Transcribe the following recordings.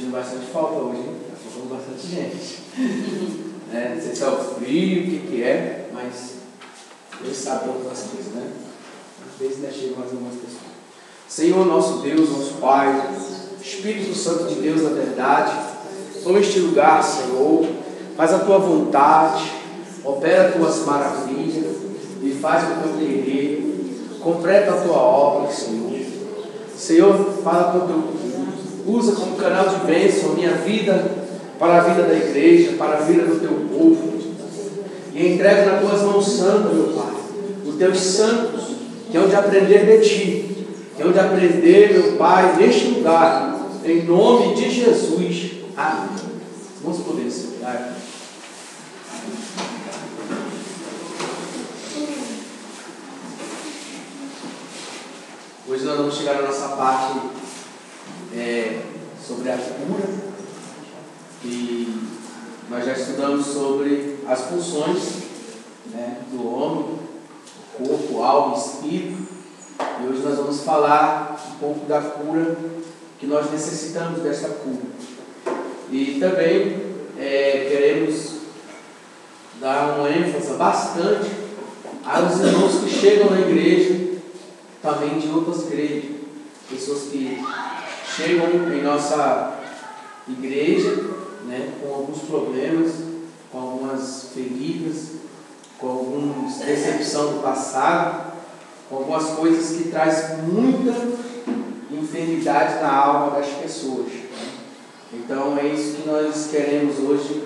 sentindo bastante falta hoje, hein? Está faltando bastante gente. Não sei se é o frio, o que é, mas Deus sabe todas as coisas, né? Às vezes ainda chegam mais algumas pessoas. Senhor, nosso Deus, nosso Pai, Espírito Santo de Deus da verdade, toma este lugar, Senhor, faz a tua vontade, opera as tuas maravilhas e faz o teu querer, completa a tua obra, Senhor. Senhor, fala com o teu povo, usa como canal de bênção a minha vida, para a vida da igreja, para a vida do teu povo, e entrega nas tuas mãos santas, meu Pai, os teus santos, que é onde aprender de ti, que é onde aprender, meu Pai, neste lugar, em nome de Jesus. Amém. Vamos poder sentar. Hoje nós vamos chegar na nossa parte sobre a cura, e nós já estudamos sobre as funções, do homem, corpo, alma e espírito, e hoje nós vamos falar um pouco da cura, que nós necessitamos dessa cura. E também queremos dar uma ênfase bastante aos irmãos que chegam na igreja, também de outras igrejas, pessoas que chegam em nossa igreja, com alguns problemas, com algumas feridas, com alguma decepção do passado, com algumas coisas que trazem muita enfermidade na alma das pessoas. Então é isso que nós queremos hoje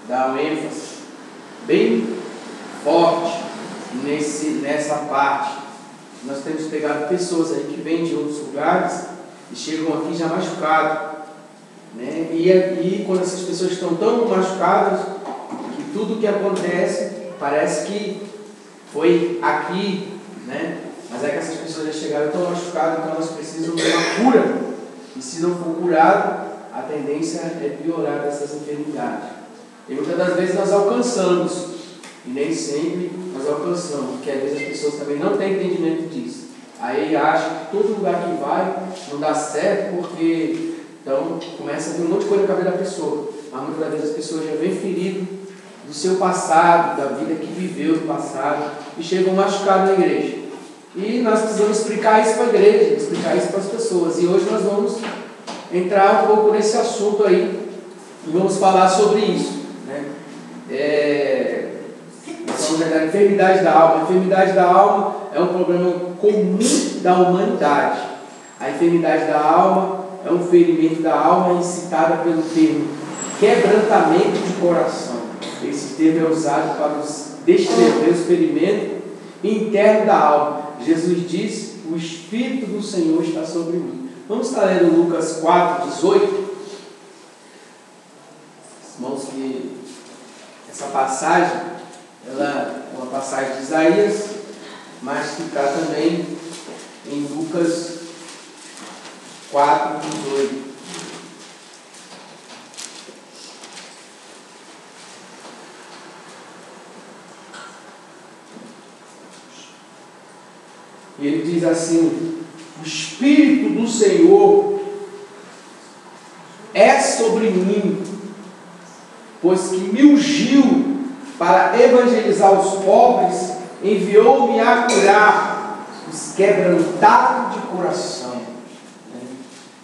dar uma ênfase bem forte nessa parte. Nós temos pegado pessoas aí que vêm de outros lugares e chegam aqui já machucados, e quando essas pessoas estão tão machucadas que tudo que acontece parece que foi aqui, mas é que essas pessoas já chegaram tão machucadas, então elas precisam de uma cura, e se não for curado, a tendência é piorar dessas enfermidades. E muitas das vezes nós alcançamos, e nem sempre nós alcançamos, porque às vezes as pessoas também não têm entendimento disso. Aí acham que todo lugar que vai não dá certo, porque então começa a vir um monte de coisa na cabeça da pessoa. Mas muitas das vezes as pessoas já vêm feridas do seu passado, da vida que viveu no passado, e chegam machucados na igreja. E nós precisamos explicar isso para a igreja, explicar isso para as pessoas. E hoje nós vamos entrar um pouco nesse assunto aí, e vamos falar sobre isso. Nós vamos da enfermidade da alma. A enfermidade da alma é um problema comum da humanidade. A enfermidade da alma é um ferimento da alma incitada pelo termo quebrantamento de coração. Esse termo é usado para descrever os ferimentos internos da alma. Jesus diz: o Espírito do Senhor está sobre mim. Vamos estar lendo Lucas 4:18. Irmãos, que essa passagem, ela é uma passagem de Isaías, mas que está também em Lucas 4:18. E ele diz assim: o Espírito do Senhor é sobre mim, pois que me ungiu para evangelizar os pobres, enviou-me a curar os quebrantados de coração.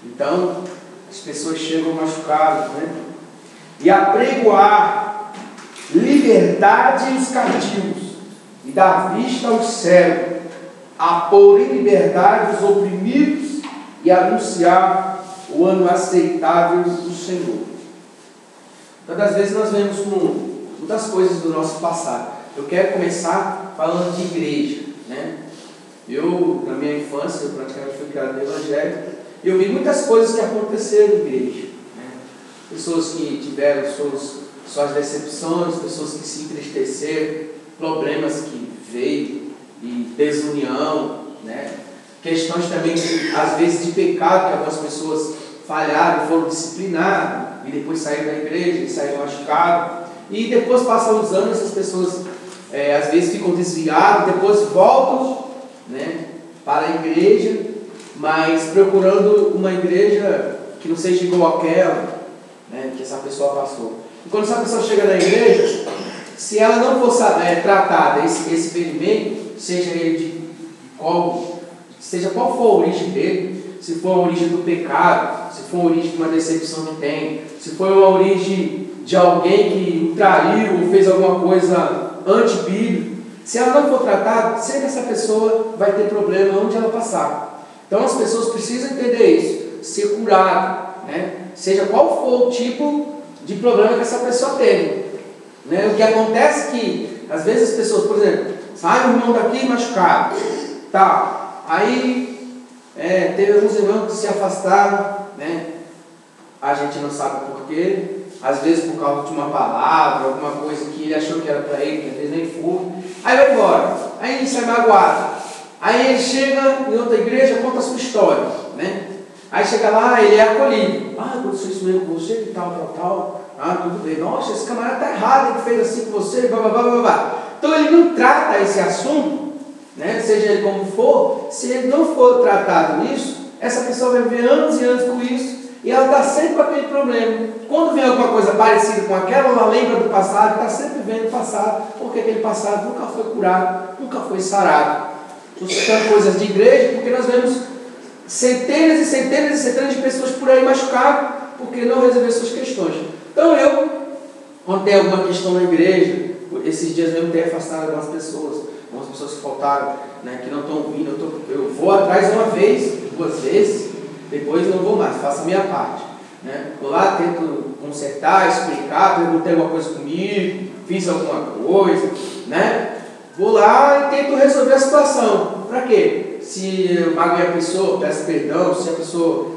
Então, as pessoas chegam machucadas, e a pregoar liberdade aos cativos e dar vista aos cegos, a pôr em liberdade os oprimidos e anunciar o ano aceitável do Senhor. Todas as vezes nós vemos muitas coisas do nosso passado. Eu quero começar falando de igreja, Eu, na minha infância, eu praticamente fui criado no Evangelho, e eu vi muitas coisas que aconteceram na igreja. Pessoas que tiveram suas decepções, pessoas que se entristeceram, problemas que veio, e desunião, questões também, às vezes, de pecado, que algumas pessoas falharam, foram disciplinadas, e depois saíram da igreja, e saíram machucadas, e depois passam os anos, essas pessoas às vezes ficam desviadas, depois voltam para a igreja, mas procurando uma igreja que não seja igual àquela, né, que essa pessoa passou. E quando essa pessoa chega na igreja, se ela não for tratada esse ferimento, seja qual for a origem dele, se for a origem do pecado, se for a origem de uma decepção que tem, se for uma origem de alguém que o traiu ou fez alguma coisa antibíblica, se ela não for tratada, sempre essa pessoa vai ter problema onde ela passar. Então as pessoas precisam entender isso, ser curado, né? Seja qual for o tipo de problema que essa pessoa teve, né? O que acontece é que às vezes as pessoas, por exemplo, sai um irmão daqui machucado, tá? Aí teve alguns irmãos que se afastaram, né? A gente não sabe porquê. Às vezes por causa de uma palavra, alguma coisa que ele achou que era para ele, que às vezes nem foi. Aí vai embora. Aí ele sai magoado. Aí ele chega em outra igreja, conta a sua história, né? Aí chega lá, ele é acolhido. Aconteceu isso mesmo com você, e tal. Tudo bem. Nossa, esse camarada está errado, ele fez assim com você, blá. Então ele não trata esse assunto, né? Seja ele como for, se ele não for tratado nisso, essa pessoa vai viver anos e anos com isso. E ela está sempre com aquele problema. Quando vem alguma coisa parecida com aquela, ela lembra do passado, está sempre vendo o passado, porque aquele passado nunca foi curado, nunca foi sarado. Estou citando coisas de igreja, porque nós vemos centenas e centenas e centenas de pessoas por aí machucadas, porque não resolveram suas questões. Então quando tem alguma questão na igreja, esses dias mesmo tenho afastado algumas pessoas que faltaram, né, que não estão ouvindo. Eu vou atrás uma vez, 2 vezes, depois eu não vou mais, faço a minha parte, né? Vou lá, tento consertar, explicar, perguntei alguma coisa comigo, fiz alguma coisa, né? Vou lá e tento resolver a situação. Para quê? Se eu magoei a pessoa, peço perdão,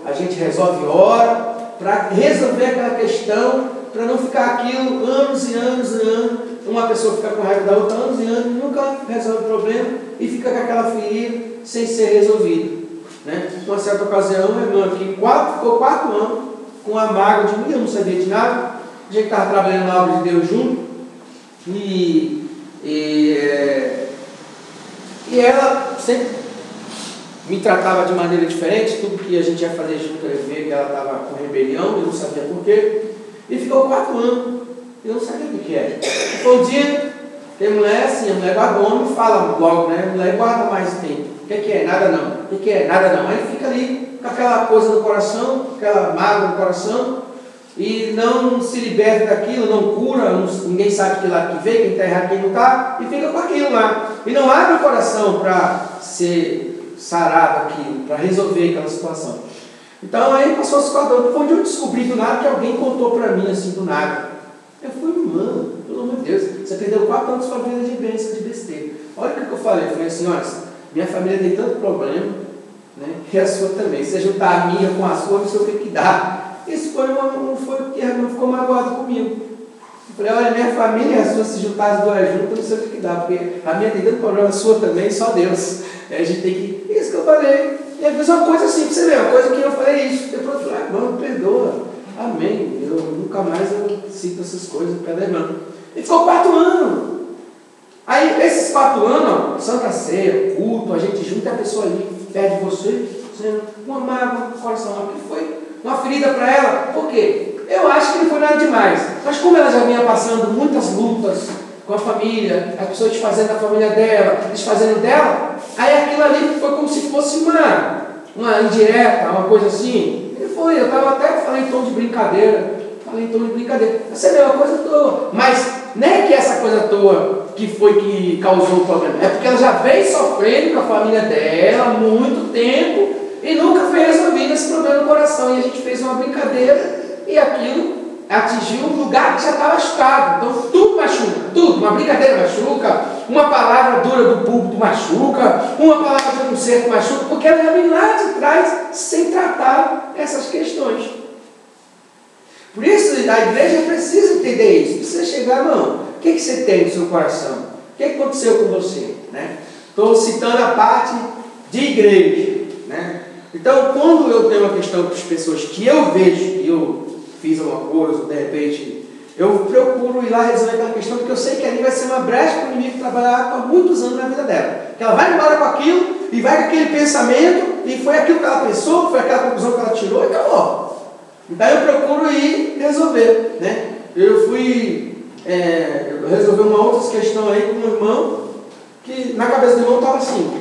a gente resolve hora, para resolver aquela questão, para não ficar aquilo anos e anos, uma pessoa fica com raiva da outra anos e anos, nunca resolve o problema e fica com aquela ferida sem ser resolvida. Né? Uma certa ocasião, meu irmão aqui ficou 4 anos com a mágoa de mim, eu não sabia de nada. A gente estava trabalhando na obra de Deus junto e ela sempre me tratava de maneira diferente. Tudo que a gente ia fazer junto, eu via que ela estava com rebelião, eu não sabia porquê. E ficou 4 anos, eu não sabia o que era. Foi um dia, tem mulher assim, a mulher guarda, o homem fala logo, né? A mulher guarda mais tempo. O que é? Nada não. O que é? Nada não. Aí fica ali com aquela coisa no coração, aquela mágoa no coração, e não se liberta daquilo, não cura, ninguém sabe que lá que veio, quem está errado, quem não está, e fica com aquilo lá. E não abre o coração para ser sarado aquilo, para resolver aquela situação. Então aí passou as 4 anos, foi onde eu descobri do nada que alguém contou para mim assim do nada. Eu fui, mano, pelo amor de Deus, você perdeu 4 anos de sua vida de bênção, de besteira. Olha o que eu falei, eu falei assim, olha, minha família tem tanto problema, né, e a sua também. Se você juntar a minha com a sua, não sei o que dá. Isso não foi porque a irmã ficou magoada comigo. Eu falei, olha, minha família e a sua, se juntar as 2 juntas, não sei o que dá, porque a minha tem tanto problema, a sua também, só Deus. A gente tem que. Isso que eu falei. E às vezes uma coisa assim, pra você ver, uma coisa que eu falei isso. Depois eu falei, irmão, perdoa. Amém. Eu nunca mais cito essas coisas por causa da irmã. E ficou 4 anos. Aí, esses 4 anos, Santa Ceia, culto, a gente junta a pessoa ali, pede você, uma mágoa no coração, que foi uma ferida para ela. Por quê? Eu acho que não foi nada demais. Mas como ela já vinha passando muitas lutas com a família, a pessoa desfazendo a família dela, desfazendo dela, aí aquilo ali foi como se fosse uma indireta, uma coisa assim. E foi, eu falei em tom de brincadeira. Essa é uma coisa toa. Mas não é que essa coisa toa que foi que causou o problema. É porque ela já vem sofrendo com a família dela há muito tempo e nunca foi resolvido esse problema no coração. E a gente fez uma brincadeira e aquilo atingiu um lugar que já estava machucado. Então tudo machuca, tudo. Uma brincadeira machuca, uma palavra dura do púlpito machuca, uma palavra de conserto machuca, porque ela já vem lá de trás sem tratar essas questões. Por isso, a igreja precisa entender isso. Precisa chegar, não. O que você tem no seu coração? O que aconteceu com você? Estou citando a parte de igreja. Então, quando eu tenho uma questão com as pessoas que eu vejo que eu fiz alguma coisa, de repente, eu procuro ir lá resolver aquela questão, porque eu sei que ali vai ser uma brecha para o inimigo trabalhar por muitos anos na vida dela. Que ela vai embora com aquilo, e vai com aquele pensamento, e foi aquilo que ela pensou, foi aquela conclusão que ela tirou, e acabou. Então eu procuro ir resolver, né? Eu fui resolver uma outra questão aí com um irmão, que na cabeça do irmão estava assim: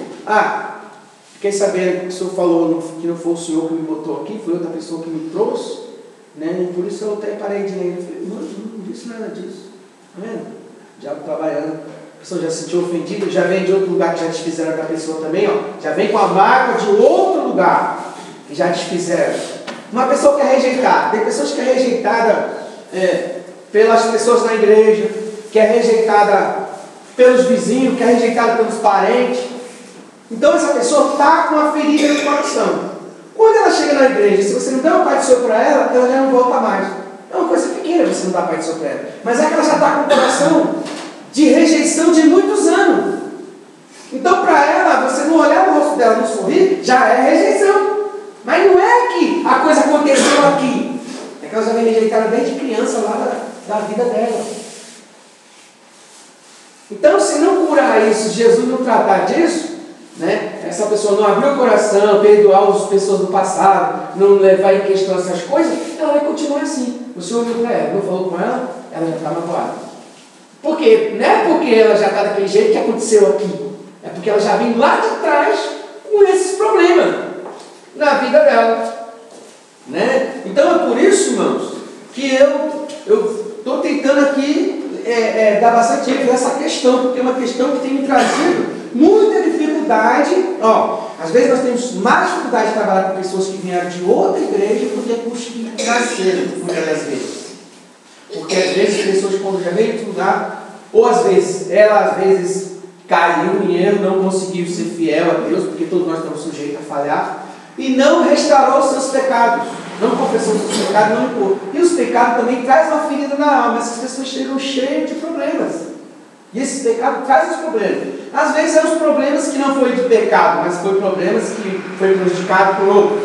fiquei sabendo que o senhor falou que não foi o senhor que me botou aqui, foi outra pessoa que me trouxe, né? E por isso eu até parei de ler. Eu falei: não disse nada disso, tá vendo? O diabo trabalhando, a pessoa já se sentiu ofendida, já vem de outro lugar que já desfizeram da pessoa também, ó. Já vem com a mágoa de outro lugar que já desfizeram. Uma pessoa que é rejeitada, tem pessoas que é rejeitada pelas pessoas na igreja, que é rejeitada pelos vizinhos, que é rejeitada pelos parentes. Então essa pessoa está com uma ferida no coração. Quando ela chega na igreja, se você não dá uma Pai do Senhor para ela, ela já não volta mais. É uma coisa pequena você não dar Pai do Senhor para ela. Mas é que ela já está com o coração de rejeição de muitos anos. Então para ela, você não olhar no rosto dela, não sorrir, já é rejeição. Mas não é que a coisa aconteceu aqui. É que ela já vem rejeitada desde criança lá da vida dela. Então, se não curar isso, Jesus não tratar disso, né? Essa pessoa não abrir o coração, perdoar as pessoas do passado, não levar em questão essas coisas, ela vai continuar assim. O Senhor olhou para ela, não falou com ela, ela já está magoada. Por quê? Não é porque ela já está daquele jeito que aconteceu aqui. É porque ela já vem lá de trás com esses problemas na vida dela, né? Então é por isso, irmãos, que eu estou tentando aqui dar bastante ênfase nessa questão, porque é uma questão que tem me trazido muita dificuldade. Às vezes nós temos mais dificuldade de trabalhar com pessoas que vieram de outra igreja do que com os que nasceram, muitas das vezes. Porque às vezes pessoas, quando já veio de lugar, ou às vezes ela caiu em erro, não conseguiu ser fiel a Deus, porque todos nós estamos sujeitos a falhar, e não restaurou os seus pecados, não confessou os seus pecados, não limpou. E os pecados também trazem uma ferida na alma. Essas pessoas chegam cheias de problemas. E esse pecado traz os problemas. Às vezes são os problemas que não foi de pecado, mas foi problemas que foi prejudicado por outro.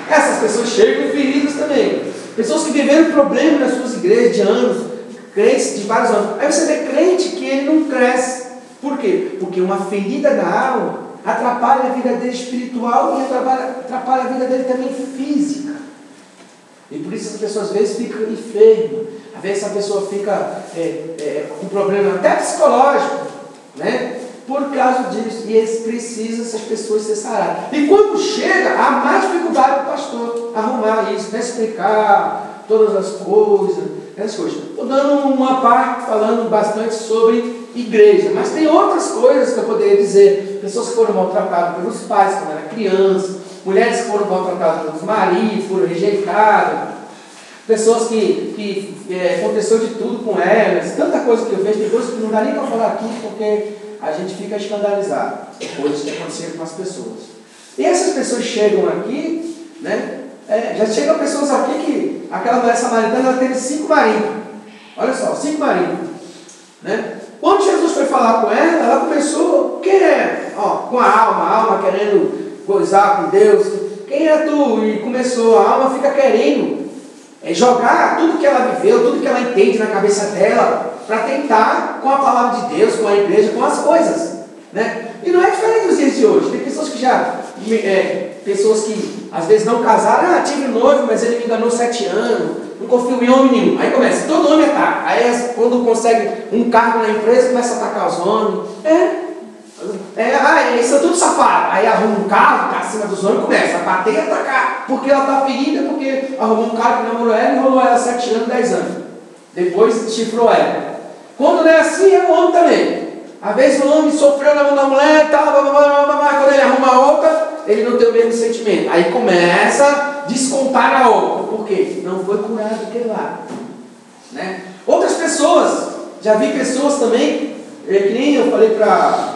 Essas pessoas chegam feridas também. Pessoas que viveram problemas nas suas igrejas de anos, crentes de vários anos. Aí você vê crente que ele não cresce. Por quê? Porque uma ferida na alma atrapalha a vida dele espiritual e atrapalha a vida dele também física. E por isso essa pessoa às vezes fica enferma. Às vezes essa pessoa fica com problema até psicológico, né? Por causa disso. E eles precisam, essas pessoas, ser saradas. E quando chega, há mais dificuldade do pastor arrumar isso, né? Explicar todas as coisas, essas coisas. Estou dando uma parte falando bastante sobre igreja, mas tem outras coisas que eu poderia dizer. Pessoas que foram maltratadas pelos pais quando era criança, mulheres que foram maltratadas pelos maridos, foram rejeitadas, pessoas que aconteceu de tudo com elas, tanta coisa que eu vejo, tem coisas que não dá nem para falar aqui, porque a gente fica escandalizado, coisas que aconteceram com as pessoas. E essas pessoas chegam aqui, né? Já chegam pessoas aqui que aquela mulher samaritana, ela teve 5 maridos. Olha só, 5 maridos, né? Quando Jesus foi falar com ela começou, quem é? Com a alma querendo gozar com Deus. Quem é tu? E começou, a alma fica querendo jogar tudo que ela viveu, tudo que ela entende na cabeça dela, para tentar com a palavra de Deus, com a igreja, com as coisas, né? E não é diferente dos dias de hoje. Tem pessoas que pessoas que às vezes não casaram, tive noivo, mas ele me enganou 7 anos. Não confio em homem nenhum. Aí começa, todo homem ataca. Aí quando consegue um cargo na empresa, começa a atacar os homens. Eles são tudo safados. Aí arruma um carro, tá acima dos homens, começa a bater e atacar. Porque ela está ferida, porque arrumou um cara que namorou ela e enrolou ela 7 anos, 10 anos. Depois chifrou ela. Quando não é assim, é o homem também. Às vezes o homem sofreu na mão da mulher, quando ele arruma outra, ele não tem o mesmo sentimento. Aí começa a descontar na outra. Por quê? Não foi curado aquele lado, né? Outras pessoas, já vi pessoas também, que nem eu falei para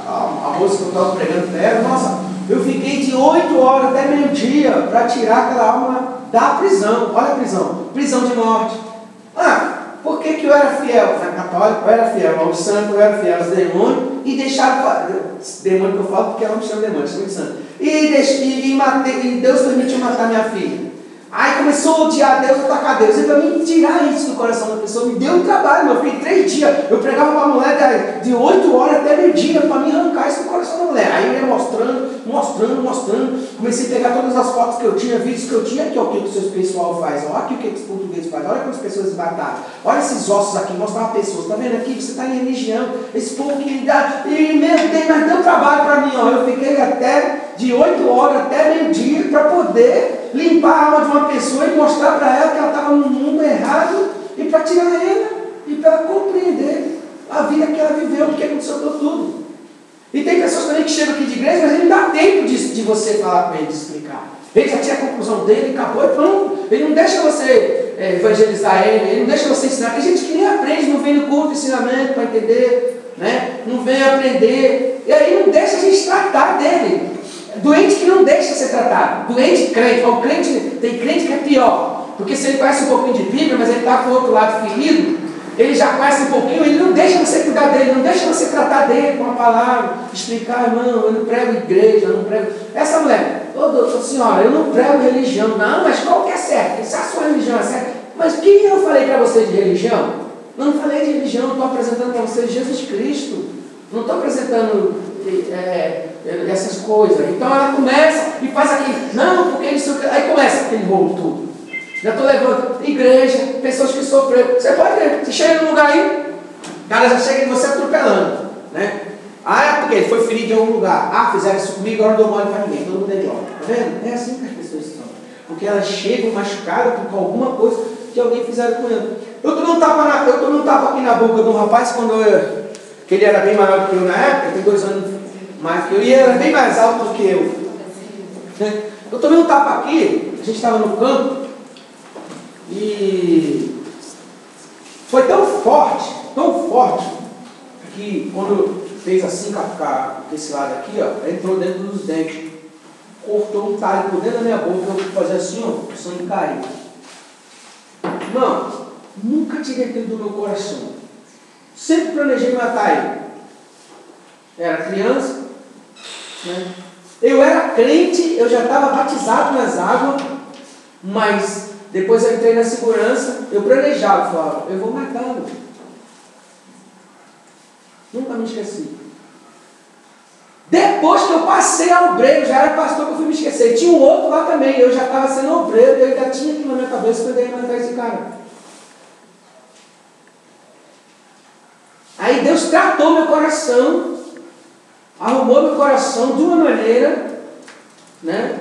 a moça que eu estava pregando para ela, nossa, eu fiquei de 8 horas até meio-dia para tirar aquela alma da prisão. Olha a prisão de morte. Por que eu era fiel? Na católica eu era fiel, aos santos eu era fiel, aos demônios, e deixaram, demônio que eu falo porque ela não chama demônio, chama de santo. E Deus permitiu matar minha filha. Aí começou a odiar Deus, atacar Deus. E para mim tirar isso do coração da pessoa, me deu um trabalho, eu fiquei 3 dias. Eu pregava para a mulher de 8 horas até meio-dia, para me arrancar isso do coração da mulher. Aí eu ia mostrando. Comecei a pegar todas as fotos que eu tinha, vídeos que eu tinha. Aqui, ó, o que o seu pessoal faz, ó, aqui o que os portugueses fazem, olha quantas pessoas mataram. Olha esses ossos aqui, mostrar pessoas. Está vendo aqui? Você está em religião, esse povo que dá. E meu Deus, mas deu trabalho para mim, ó. Eu fiquei até de 8 horas até meio-dia para poder limpar a alma de uma pessoa e mostrar para ela que ela estava no mundo errado e para tirar ela e para compreender a vida que ela viveu, porque aconteceu tudo. E tem pessoas também que chegam aqui de igreja, mas ele não dá tempo de você falar com ele, de explicar. Ele já tinha a conclusão dele, acabou e pronto. Ele não deixa você evangelizar ele não deixa você ensinar. Tem gente que nem aprende, não vem no curso de ensinamento para entender, né? Não vem aprender, e aí não deixa a gente tratar dele. Doente que não deixa ser tratado. Doente crente. O crente, tem crente que é pior. Porque se ele conhece um pouquinho de Bíblia, mas ele está com o outro lado ferido, ele já conhece um pouquinho, ele não deixa você cuidar dele, não deixa você tratar dele com a palavra, explicar, irmão, eu não prego igreja, eu não prego. Essa mulher, doutor, senhora, eu não prego religião. Não, mas qual que é certo? Se a sua religião é certa. Mas o que eu falei para você de religião? Não falei de religião, eu estou apresentando para vocês Jesus Cristo. Não estou apresentando essas coisas. Então ela começa e faz aquilo. Não, porque isso. Aí começa aquele rolo tudo. Já estou levando igreja, pessoas que sofreram. Você pode ver, você chega num lugar aí, o cara já chega em você atropelando, né? Ah, é porque ele foi ferido em algum lugar. Ah, fizeram isso comigo, agora não dou mole para ninguém. Todo mundo é igual. Tá vendo? É assim que as pessoas estão. Porque elas chegam machucadas por alguma coisa que alguém fizeram com ela. Eu tomei um tapa aqui na boca de um rapaz que ele era bem maior do que eu na época, tem 2 anos mais que eu, e ele era bem mais alto do que eu. Eu tomei um tapa aqui, a gente estava no campo, e foi tão forte, que quando fez assim com esse lado aqui, ó, entrou dentro dos dentes, cortou um talho por dentro da minha boca, eu fui fazer assim, ó, o sangue caiu. Irmão, nunca tirei aquilo do meu coração. Sempre planejei matar ele. Era criança, né? Eu era crente, eu já estava batizado nas águas, mas depois eu entrei na segurança, eu planejava, falava, eu vou matá-lo. Nunca me esqueci. Depois que eu passei a obreiro, já era pastor que eu fui me esquecer. Tinha um outro lá também, eu já estava sendo obreiro, eu ainda tinha aqui na minha cabeça que eu ia matar esse cara. Aí Deus tratou meu coração, arrumou meu coração de uma maneira, né,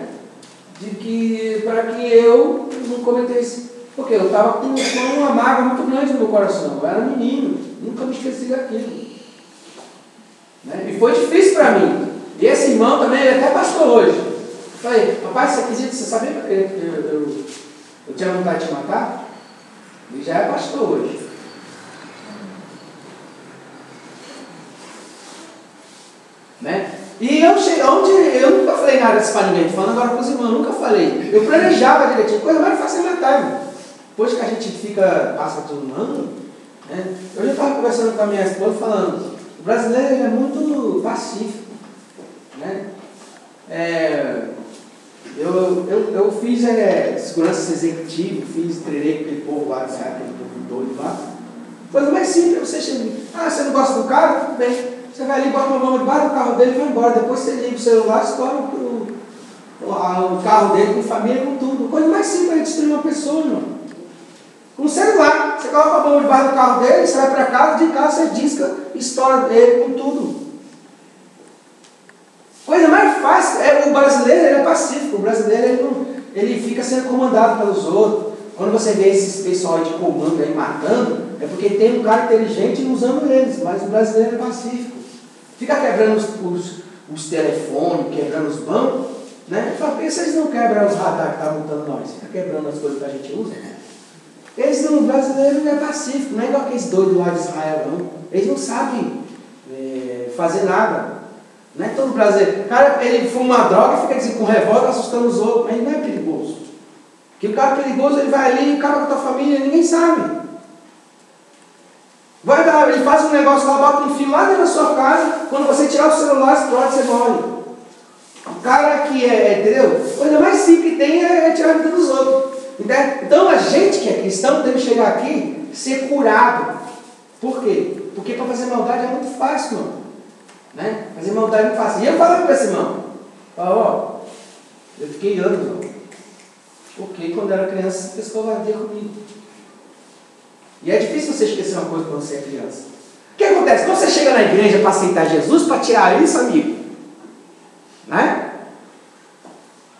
para que eu não cometesse, porque eu estava com uma mágoa muito grande no meu coração, eu era menino, nunca me esqueci daquilo, né? E foi difícil para mim. E esse irmão também, ele é até pastor hoje. Eu falei, rapaz, você sabia que eu tinha vontade de te matar? Ele já é pastor hoje. Né? E eu nunca falei nada disso para ninguém, falando agora com os irmãos, nunca falei. Eu planejava direitinho, coisa mais fácil é matar, irmão. Depois que a gente passa todo um ano, né? Eu já estava conversando com a minha esposa falando, o brasileiro é muito pacífico, né? Eu fiz segurança executiva, treinei com aquele povo lá, sabe, aquele povo doido lá. Coisa mais simples, você chega, você não gosta do carro? Tudo bem. Você vai ali, bota uma mão debaixo do carro dele e vai embora. Depois você liga o celular, estoura o carro dele com família, com tudo. Coisa mais simples é destruir uma pessoa, irmão. Com o celular, você coloca a mão debaixo do carro dele, você vai para casa, de casa você disca, estoura ele com tudo. Coisa mais fácil, o brasileiro ele é pacífico, o brasileiro ele fica sendo comandado pelos outros. Quando você vê esses pessoal aí de comando aí matando, é porque tem um cara inteligente usando eles, mas o brasileiro é pacífico. Fica quebrando os telefones, quebrando os bancos, né? Fala, por que vocês não quebram os radares que estão montando nós? Fica quebrando as coisas que a gente usa. O brasileiro não é pacífico, não é igual aqueles doidos lá de Israel, não. Eles não sabem fazer nada. Não é todo brasileiro. Cara, ele fuma uma droga, fica assim, com revólver, assustando os outros, mas ele não é perigoso. Porque o cara perigoso, ele vai ali, acaba com a tua família, ninguém sabe. Ele faz um negócio lá, bota um fio lá dentro da sua casa, quando você tirar o celular, explode, você morre. O cara que entendeu? A coisa mais simples que tem é tirar a vida dos outros. Então a gente que é cristão deve chegar aqui ser curado. Por quê? Porque para fazer maldade é muito fácil, irmão. Né? Fazer maldade é muito fácil. E eu falei para esse irmão, ó, eu fiquei anos, ó, porque quando eu era criança você fez covardia comigo. E é difícil você esquecer uma coisa quando você é criança. O que acontece? Quando você chega na igreja para aceitar Jesus, para tirar isso, amigo, né?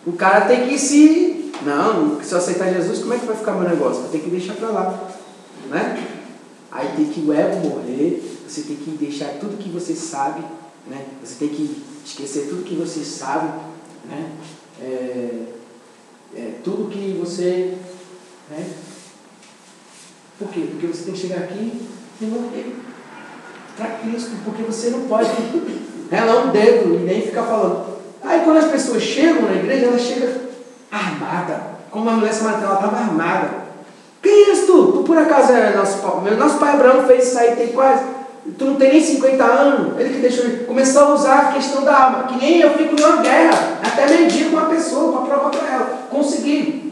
O cara tem que se... Não, se eu aceitar Jesus, como é que vai ficar meu negócio? Vai ter que deixar para lá, né? Aí tem que o ego morrer, você tem que deixar tudo que você sabe, né? Você tem que esquecer tudo que você sabe, né? Tudo que você... Né? Por quê? Porque você tem que chegar aqui e morrer para Cristo, porque você não pode relar um dedo e nem ficar falando. Aí quando as pessoas chegam na igreja, ela chega armada, como a mulher samaritana, ela estava armada. Quem és tu? Tu por acaso é nosso pai? Nosso pai Abraão fez isso aí, tem quase... Tu não tem nem 50 anos. Ele que deixou... Começou a usar a questão da arma. Que nem eu fico numa guerra. Até meio-dia com uma pessoa para provar para ela. Consegui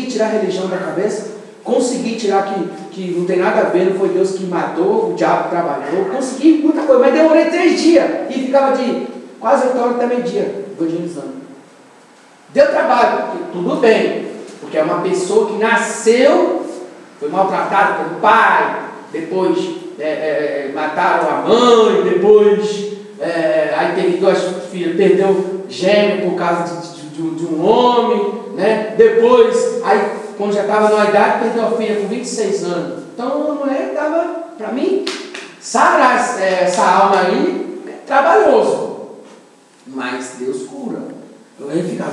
tirar a religião da cabeça. Consegui tirar que não tem nada a ver, não foi Deus que matou, o diabo trabalhou. Consegui muita coisa, mas demorei 3 dias. E ficava de quase 8 horas até meio-dia evangelizando. Deu trabalho, porque tudo bem. Porque é uma pessoa que nasceu, foi maltratada pelo pai, depois mataram a mãe, depois aí teve 2 filhos, perdeu gêmeo por causa de um homem, né? Depois, aí quando já estava na idade, perdeu a filha com 26 anos. Então a mulher estava, para mim, sarar essa alma aí é trabalhoso. Mas Deus cura. Aí ficava,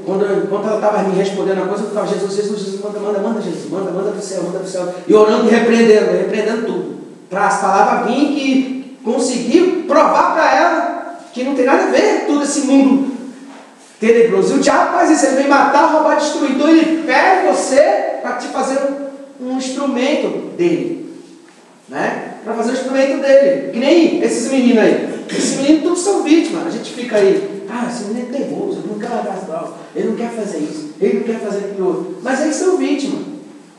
quando ela estava me respondendo a coisa, eu ficava, Jesus, manda, Jesus, manda do céu. E orando e repreendendo tudo. Para as palavras virem que conseguiu provar para ela que não tem nada a ver todo esse mundo tenebroso. E o diabo faz isso, ele vem matar, roubar, destruir. Então ele pega você para te fazer um instrumento dele. Né? Para fazer o instrumento dele. Que nem esses meninos aí. Esses meninos todos são vítimas. A gente fica aí. Esse menino é teimoso, ele não quer largar as drogas, ele não quer fazer isso, ele não quer fazer aquilo outro. Mas eles são vítimas.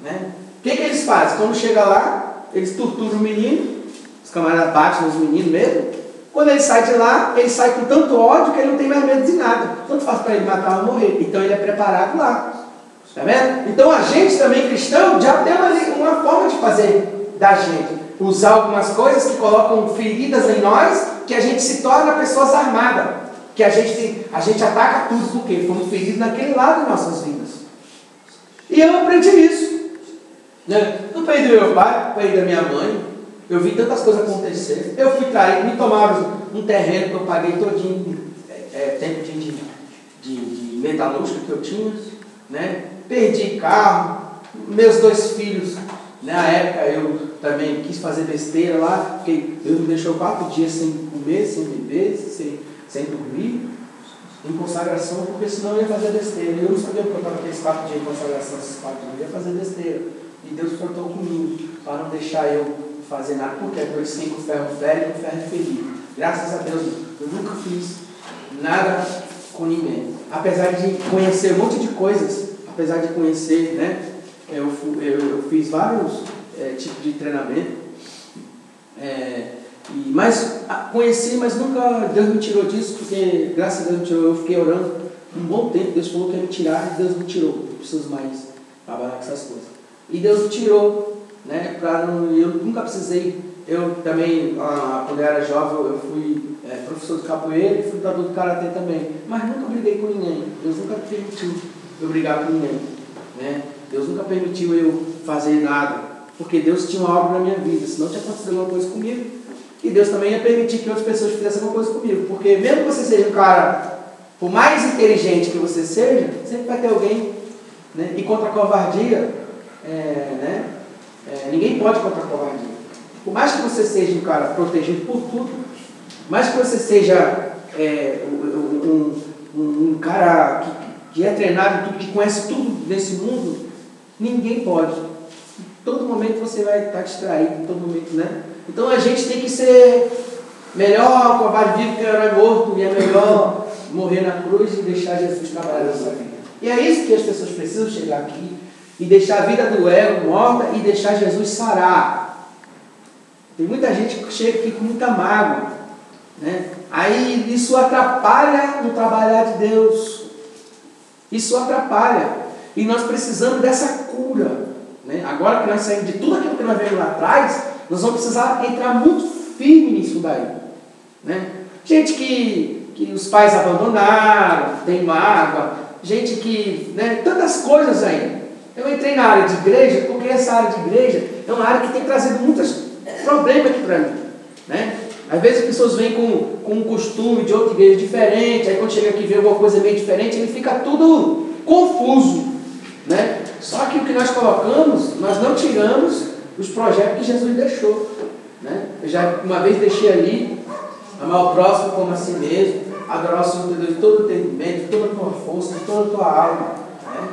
Né? O que eles fazem? Quando chega lá, eles torturam o menino, os camaradas batem nos meninos mesmo. Quando ele sai de lá, ele sai com tanto ódio que ele não tem mais medo de nada. Tanto faz para ele matar ou morrer. Então ele é preparado lá. Tá vendo? Então a gente também cristão já tem uma forma de fazer da gente. Usar algumas coisas que colocam feridas em nós, que a gente se torna pessoas armadas. Que a gente ataca tudo porque fomos feridos naquele lado de nossas vidas. E eu aprendi isso. Né? Não perdi do meu pai, perdi da minha mãe. Eu vi tantas coisas acontecer. Eu fui traído, me tomaram um terreno que eu paguei todinho, tempo de metalúrgica que eu tinha. Né? Perdi carro, meus 2 filhos. Na época eu também quis fazer besteira lá, porque Deus me deixou 4 dias sem comer, sem beber, sem dormir, em consagração, porque senão eu ia fazer besteira. Eu não sabia porque eu estava aqueles 4 dias de consagração, esses 4 dias, eu ia fazer besteira. E Deus contou comigo, para não deixar eu fazer nada, porque eu sei que o ferro fere e o ferro ferir. Graças a Deus, eu nunca fiz nada com ninguém. Apesar de conhecer um monte de coisas, apesar de conhecer, né, eu fiz vários tipos de treinamento, mas conheci, mas nunca Deus me tirou disso, porque graças a Deus me tirou. Eu fiquei orando um bom tempo, Deus falou que ia me tirar e Deus me tirou. Eu preciso mais trabalhar com essas coisas. E Deus me tirou, né? Eu nunca precisei. Eu também, quando eu era jovem, eu fui professor de capoeira e fui lutador de karatê também. Mas nunca briguei com ninguém. Deus nunca permitiu eu brigar com ninguém, né? Deus nunca permitiu eu fazer nada, porque Deus tinha uma obra na minha vida, senão tinha acontecido alguma coisa comigo. E Deus também ia permitir que outras pessoas fizessem alguma coisa comigo, porque mesmo que você seja um cara, por mais inteligente que você seja, sempre vai ter alguém, né? E contra a covardia, ninguém pode contra a covardia. Por mais que você seja um cara protegido por tudo, por mais que você seja um cara que é treinado em tudo, que conhece tudo desse mundo, ninguém pode. Em todo momento você vai estar distraído, em todo momento, né? Então a gente tem que ser melhor covarde vivo que o herói morto, e é melhor morrer na cruz e deixar Jesus trabalhar nessa vida. E é isso que as pessoas precisam chegar aqui e deixar a vida do ego morta e deixar Jesus sarar. Tem muita gente que chega aqui com muita mágoa, né? Aí isso atrapalha no trabalhar de Deus. Isso atrapalha. E nós precisamos dessa cura, né? Agora que nós saímos de tudo aquilo que nós vemos lá atrás, nós vamos precisar entrar muito firme nisso daí, né? Gente que os pais abandonaram, tem mágoa, gente que, né, tantas coisas aí. Eu entrei na área de igreja, porque essa área de igreja é uma área que tem trazido muitos problemas aqui para mim, né? Às vezes as pessoas vêm com um costume de outra igreja diferente, aí quando chega aqui e vê alguma coisa meio diferente, ele fica tudo confuso, né? Só que o que nós colocamos, nós não tiramos os projetos que Jesus deixou, né? Eu já uma vez deixei ali, amar o próximo como a si mesmo, adorar o Senhor de todo o entendimento, de toda a tua força, de toda a tua alma, né?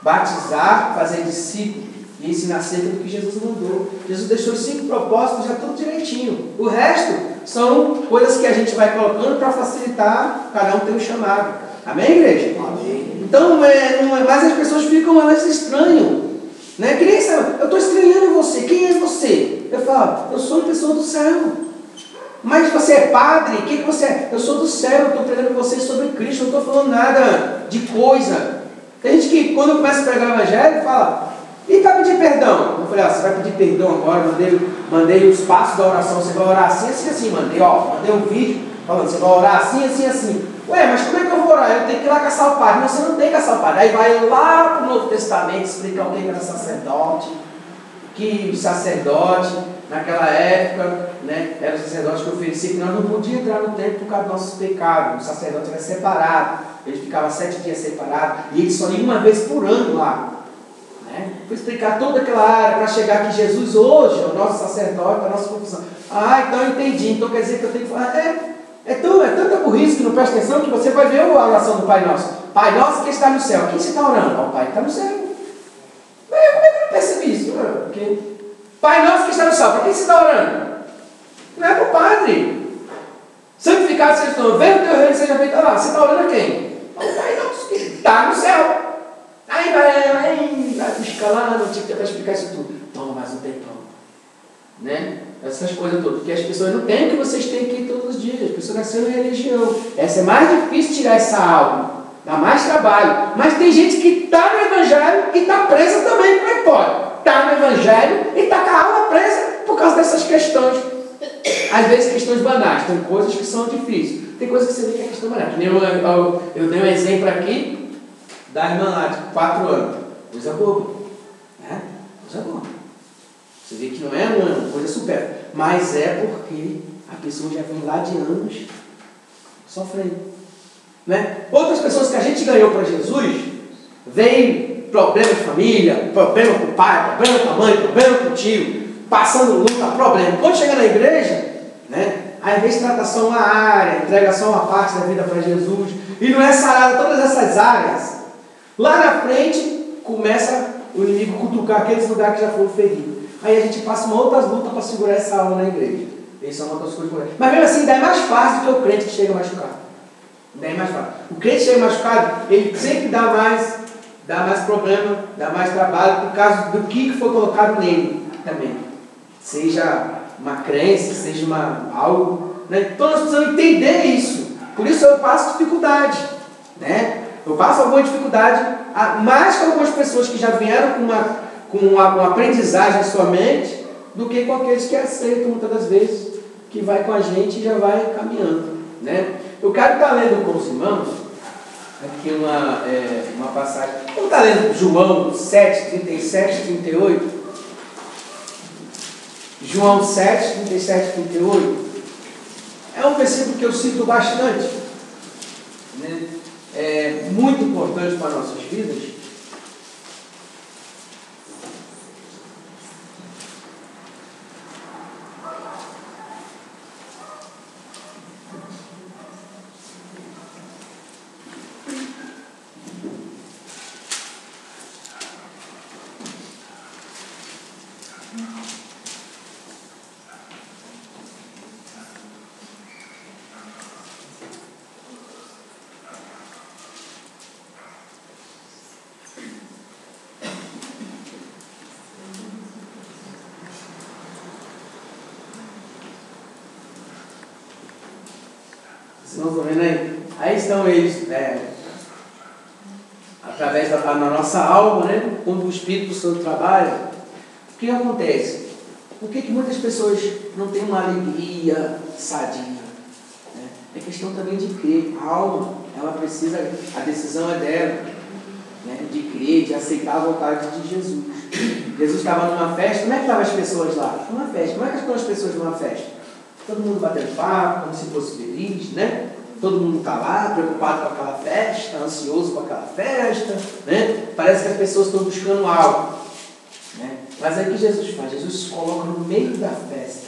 Batizar, fazer discípulo e ensinar acerca do que Jesus mandou. Jesus deixou os 5 propósitos já tudo direitinho. O resto são coisas que a gente vai colocando para facilitar cada um ter um chamado. Amém, igreja? Amém. Então, mas as pessoas ficam, elas estranham, né? Que nem sabe, eu estou estranhando você. Quem é você? Eu falo, eu sou uma pessoa do céu. Mas você é padre? O que você é? Eu sou do céu, eu estou pregando vocês sobre Cristo, eu não estou falando nada de coisa. Tem gente que, quando eu começo a pregar o evangelho, fala, e para pedir perdão? Eu falei, você vai pedir perdão agora, mandei os passos da oração, você vai orar assim, assim, assim, mandei um vídeo falando, você vai orar assim, assim, assim. Ué, mas como é que eu vou orar? Eu tenho que ir lá caçar o padre. Não, você não tem que caçar o padre. Aí vai lá para o Novo Testamento explicar o que era sacerdote, que o sacerdote, naquela época, né, era o sacerdote que oferecia que nós não podíamos entrar no templo por causa dos nossos pecados. O sacerdote era separado, ele ficava 7 dias separado, e ele só ia uma vez por ano lá. Né? Vou explicar toda aquela área para chegar que Jesus hoje é o nosso sacerdote, a nossa confissão. Ah, então eu entendi, então quer dizer que eu tenho que falar. É tanta burrice que não presta atenção que você vai ver a oração do Pai Nosso. Pai Nosso que está no céu. Quem você está orando? O Pai que está no céu. Como é que eu não percebi isso? Porque Pai Nosso que está no céu. Para quem você está orando? Não é para o Padre. Santificado seja o teu nome. Venha o teu reino, seja feito lá. Você está orando a quem? Ao Pai Nosso que está no céu. Aí vai buscar lá, não tinha que tentar explicar isso tudo. Toma mais um tempão. Né? Essas coisas todas. Porque as pessoas não têm o que vocês têm aqui todos os dias. As pessoas nasceram em religião. Essa é mais difícil tirar essa alma. Dá mais trabalho. Mas tem gente que está no Evangelho e está presa também. Como é que pode? Está no Evangelho e está com a alma presa por causa dessas questões. Às vezes questões banais. Tem coisas que são difíceis. Tem coisas que você vê que é questão banal. Eu dei um exemplo aqui da irmã lá de 4 anos. Coisa boba. Né? Coisa boba. Você vê que não é uma coisa supérflua, mas é porque a pessoa já vem lá de anos sofrendo. Né? Outras pessoas que a gente ganhou para Jesus, vem problema de família, problema com o pai, problema com a mãe, problema com o tio, passando luta, problema. Quando chega na igreja, né, ao invés de tratar só uma área, entrega só uma parte da vida para Jesus, e não é sarada todas essas áreas, lá na frente começa o inimigo cutucar aqueles lugares que já foram feridos. Aí a gente passa uma outra luta para segurar essa alma na igreja. Isso é uma das coisas. Mas mesmo assim, ainda é mais fácil do que o crente que chega machucado. Ainda é mais fácil. O crente que chega machucado, ele sempre dá mais problema, dá mais trabalho, por causa do que foi colocado nele também. Seja uma crença, seja algo. Né? Então nós precisamos entender isso. Por isso eu passo dificuldade. Né? Eu passo alguma dificuldade, mais com algumas pessoas que já vieram com uma aprendizagem na sua mente, do que com aqueles que aceitam muitas das vezes, que vai com a gente e já vai caminhando. Né? Eu quero estar lendo com os irmãos aqui uma passagem. Vamos estar lendo João 7, 37, 38. João 7, 37, 38. É um versículo que eu cito bastante. Né? É muito importante para nossas vidas. Vocês não estão vendo aí? Aí estão eles, através da nossa alma, né? Quando o Espírito Santo trabalha, o que acontece? Por que muitas pessoas não têm uma alegria sadia? Né? É questão também de crer. A alma, ela precisa, a decisão é dela, né? De crer, de aceitar a vontade de Jesus. Jesus estava numa festa, como é que estavam as pessoas lá? Numa festa. Como é que estão as pessoas numa festa? Todo mundo batendo papo, como se fosse feliz, né? Todo mundo está lá, preocupado com aquela festa, ansioso com aquela festa, né? Parece que as pessoas estão buscando algo, né? Mas aí o que Jesus faz? Jesus se coloca no meio da festa.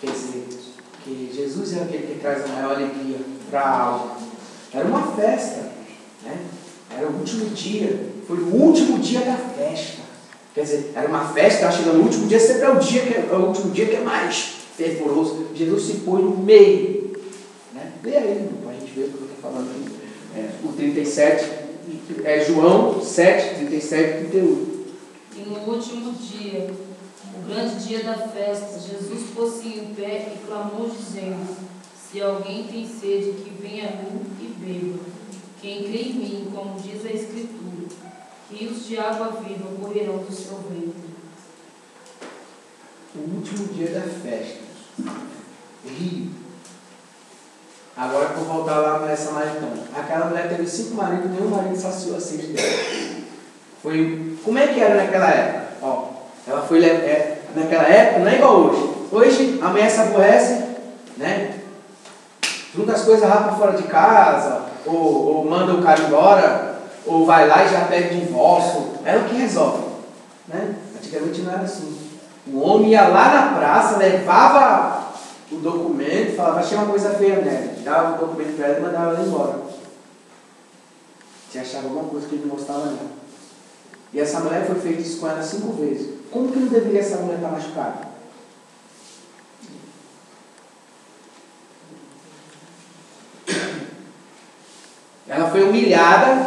Quer dizer, que Jesus é aquele que traz a maior alegria para a alma. Era uma festa, né? Era o último dia, foi o último dia da festa. Quer dizer, era uma festa, estava chegando o último dia, sempre é o último dia que é mais fervoroso. Jesus se põe no meio. Lê aí, para a gente ver o que eu estou falando aqui. O 37, João 7, 37 e 38. E no último dia, o grande dia da festa, Jesus pôs-se em pé e clamou, dizendo: se alguém tem sede, que venha a mim e beba. Quem crê em mim, como diz a Escritura, rios de água viva correrão do seu ventre. O último dia da festa. Rio. Agora eu vou voltar lá nessa samaritana. Aquela mulher teve 5 maridos, nenhum marido saciou a sede dela. Como é que era naquela época? Ela foi naquela época, não é igual hoje. Hoje a mulher se aborrece, né? Junta as coisas rápido fora de casa, ou manda o cara embora, ou vai lá e já pede divórcio. Ela o que resolve, né? Antigamente não era assim. O homem ia lá na praça, levava o documento, falava, achei uma coisa feia nela, dava o documento para ela e mandava ela embora. Se achava alguma coisa que ele não gostava nela. E essa mulher foi feita isso com ela 5 vezes. Como que não deveria essa mulher estar machucada? Ela foi humilhada,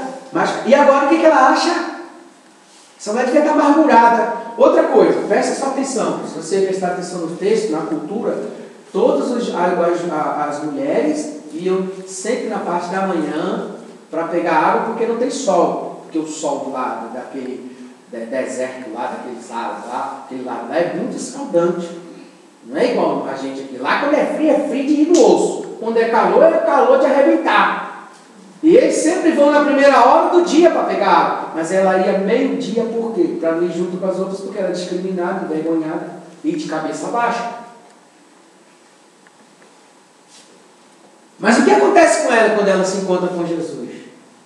e agora o que ela acha? Essa mulher devia estar amargurada. Outra coisa, presta sua atenção. Se você prestar atenção no texto, na cultura, todas as mulheres iam sempre na parte da manhã para pegar água, porque não tem sol. Porque o sol do lado daquele deserto lá, daqueles lados lá, aquele lado lá é muito escaldante. Não é igual a gente aqui. Lá quando é frio de ir no osso. Quando é calor de arrebentar. E eles sempre vão na primeira hora do dia para pegar água. Mas ela ia meio-dia por quê? Para não ir junto com as outras, porque era discriminada, envergonhada e de cabeça baixa. Mas o que acontece com ela quando ela se encontra com Jesus?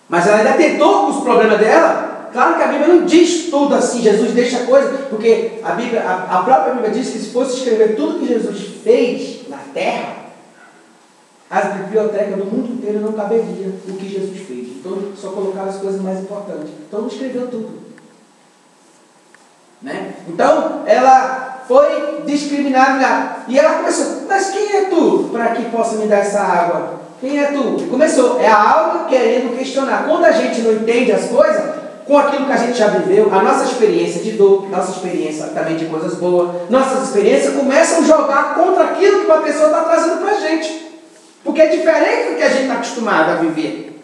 Mas ela ainda tentou os problemas dela. Claro que a Bíblia não diz tudo assim, Jesus deixa coisa, porque a própria Bíblia diz que se fosse escrever tudo que Jesus fez na terra, as bibliotecas do mundo inteiro não caberia o que Jesus fez. Então só colocaram as coisas mais importantes. Então não escreveu tudo. Né? Então ela foi discriminada. E ela começou, mas quem é tu para que possa me dar essa água? Quem é tu? E começou, é a alma querendo questionar. Quando a gente não entende as coisas, com aquilo que a gente já viveu, a nossa experiência de dor, nossa experiência também de coisas boas, nossas experiências começam a jogar contra aquilo que uma pessoa está trazendo para a gente. Porque é diferente do que a gente está acostumado a viver.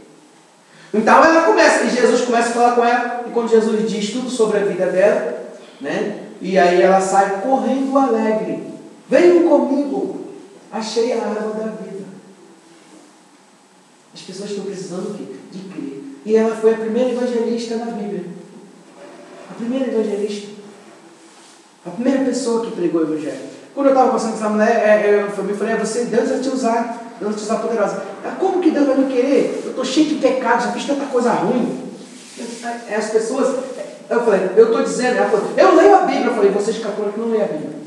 Então ela começa, e Jesus começa a falar com ela, e quando Jesus diz tudo sobre a vida dela, né? E aí ela sai correndo alegre. Venham comigo, achei a água da vida. As pessoas estão precisando do quê? De crer. E ela foi a primeira evangelista na Bíblia. A primeira evangelista. A primeira pessoa que pregou o evangelho. Quando eu estava conversando com essa mulher, eu falei, Deus vai te usar. Deus vai te usar poderosa. Como que Deus vai me querer? Eu estou cheio de pecado, já fiz tanta coisa ruim. As pessoas... Eu falei, eu estou dizendo, ela falou, eu leio a Bíblia. Eu falei, vocês católicos não leem a Bíblia.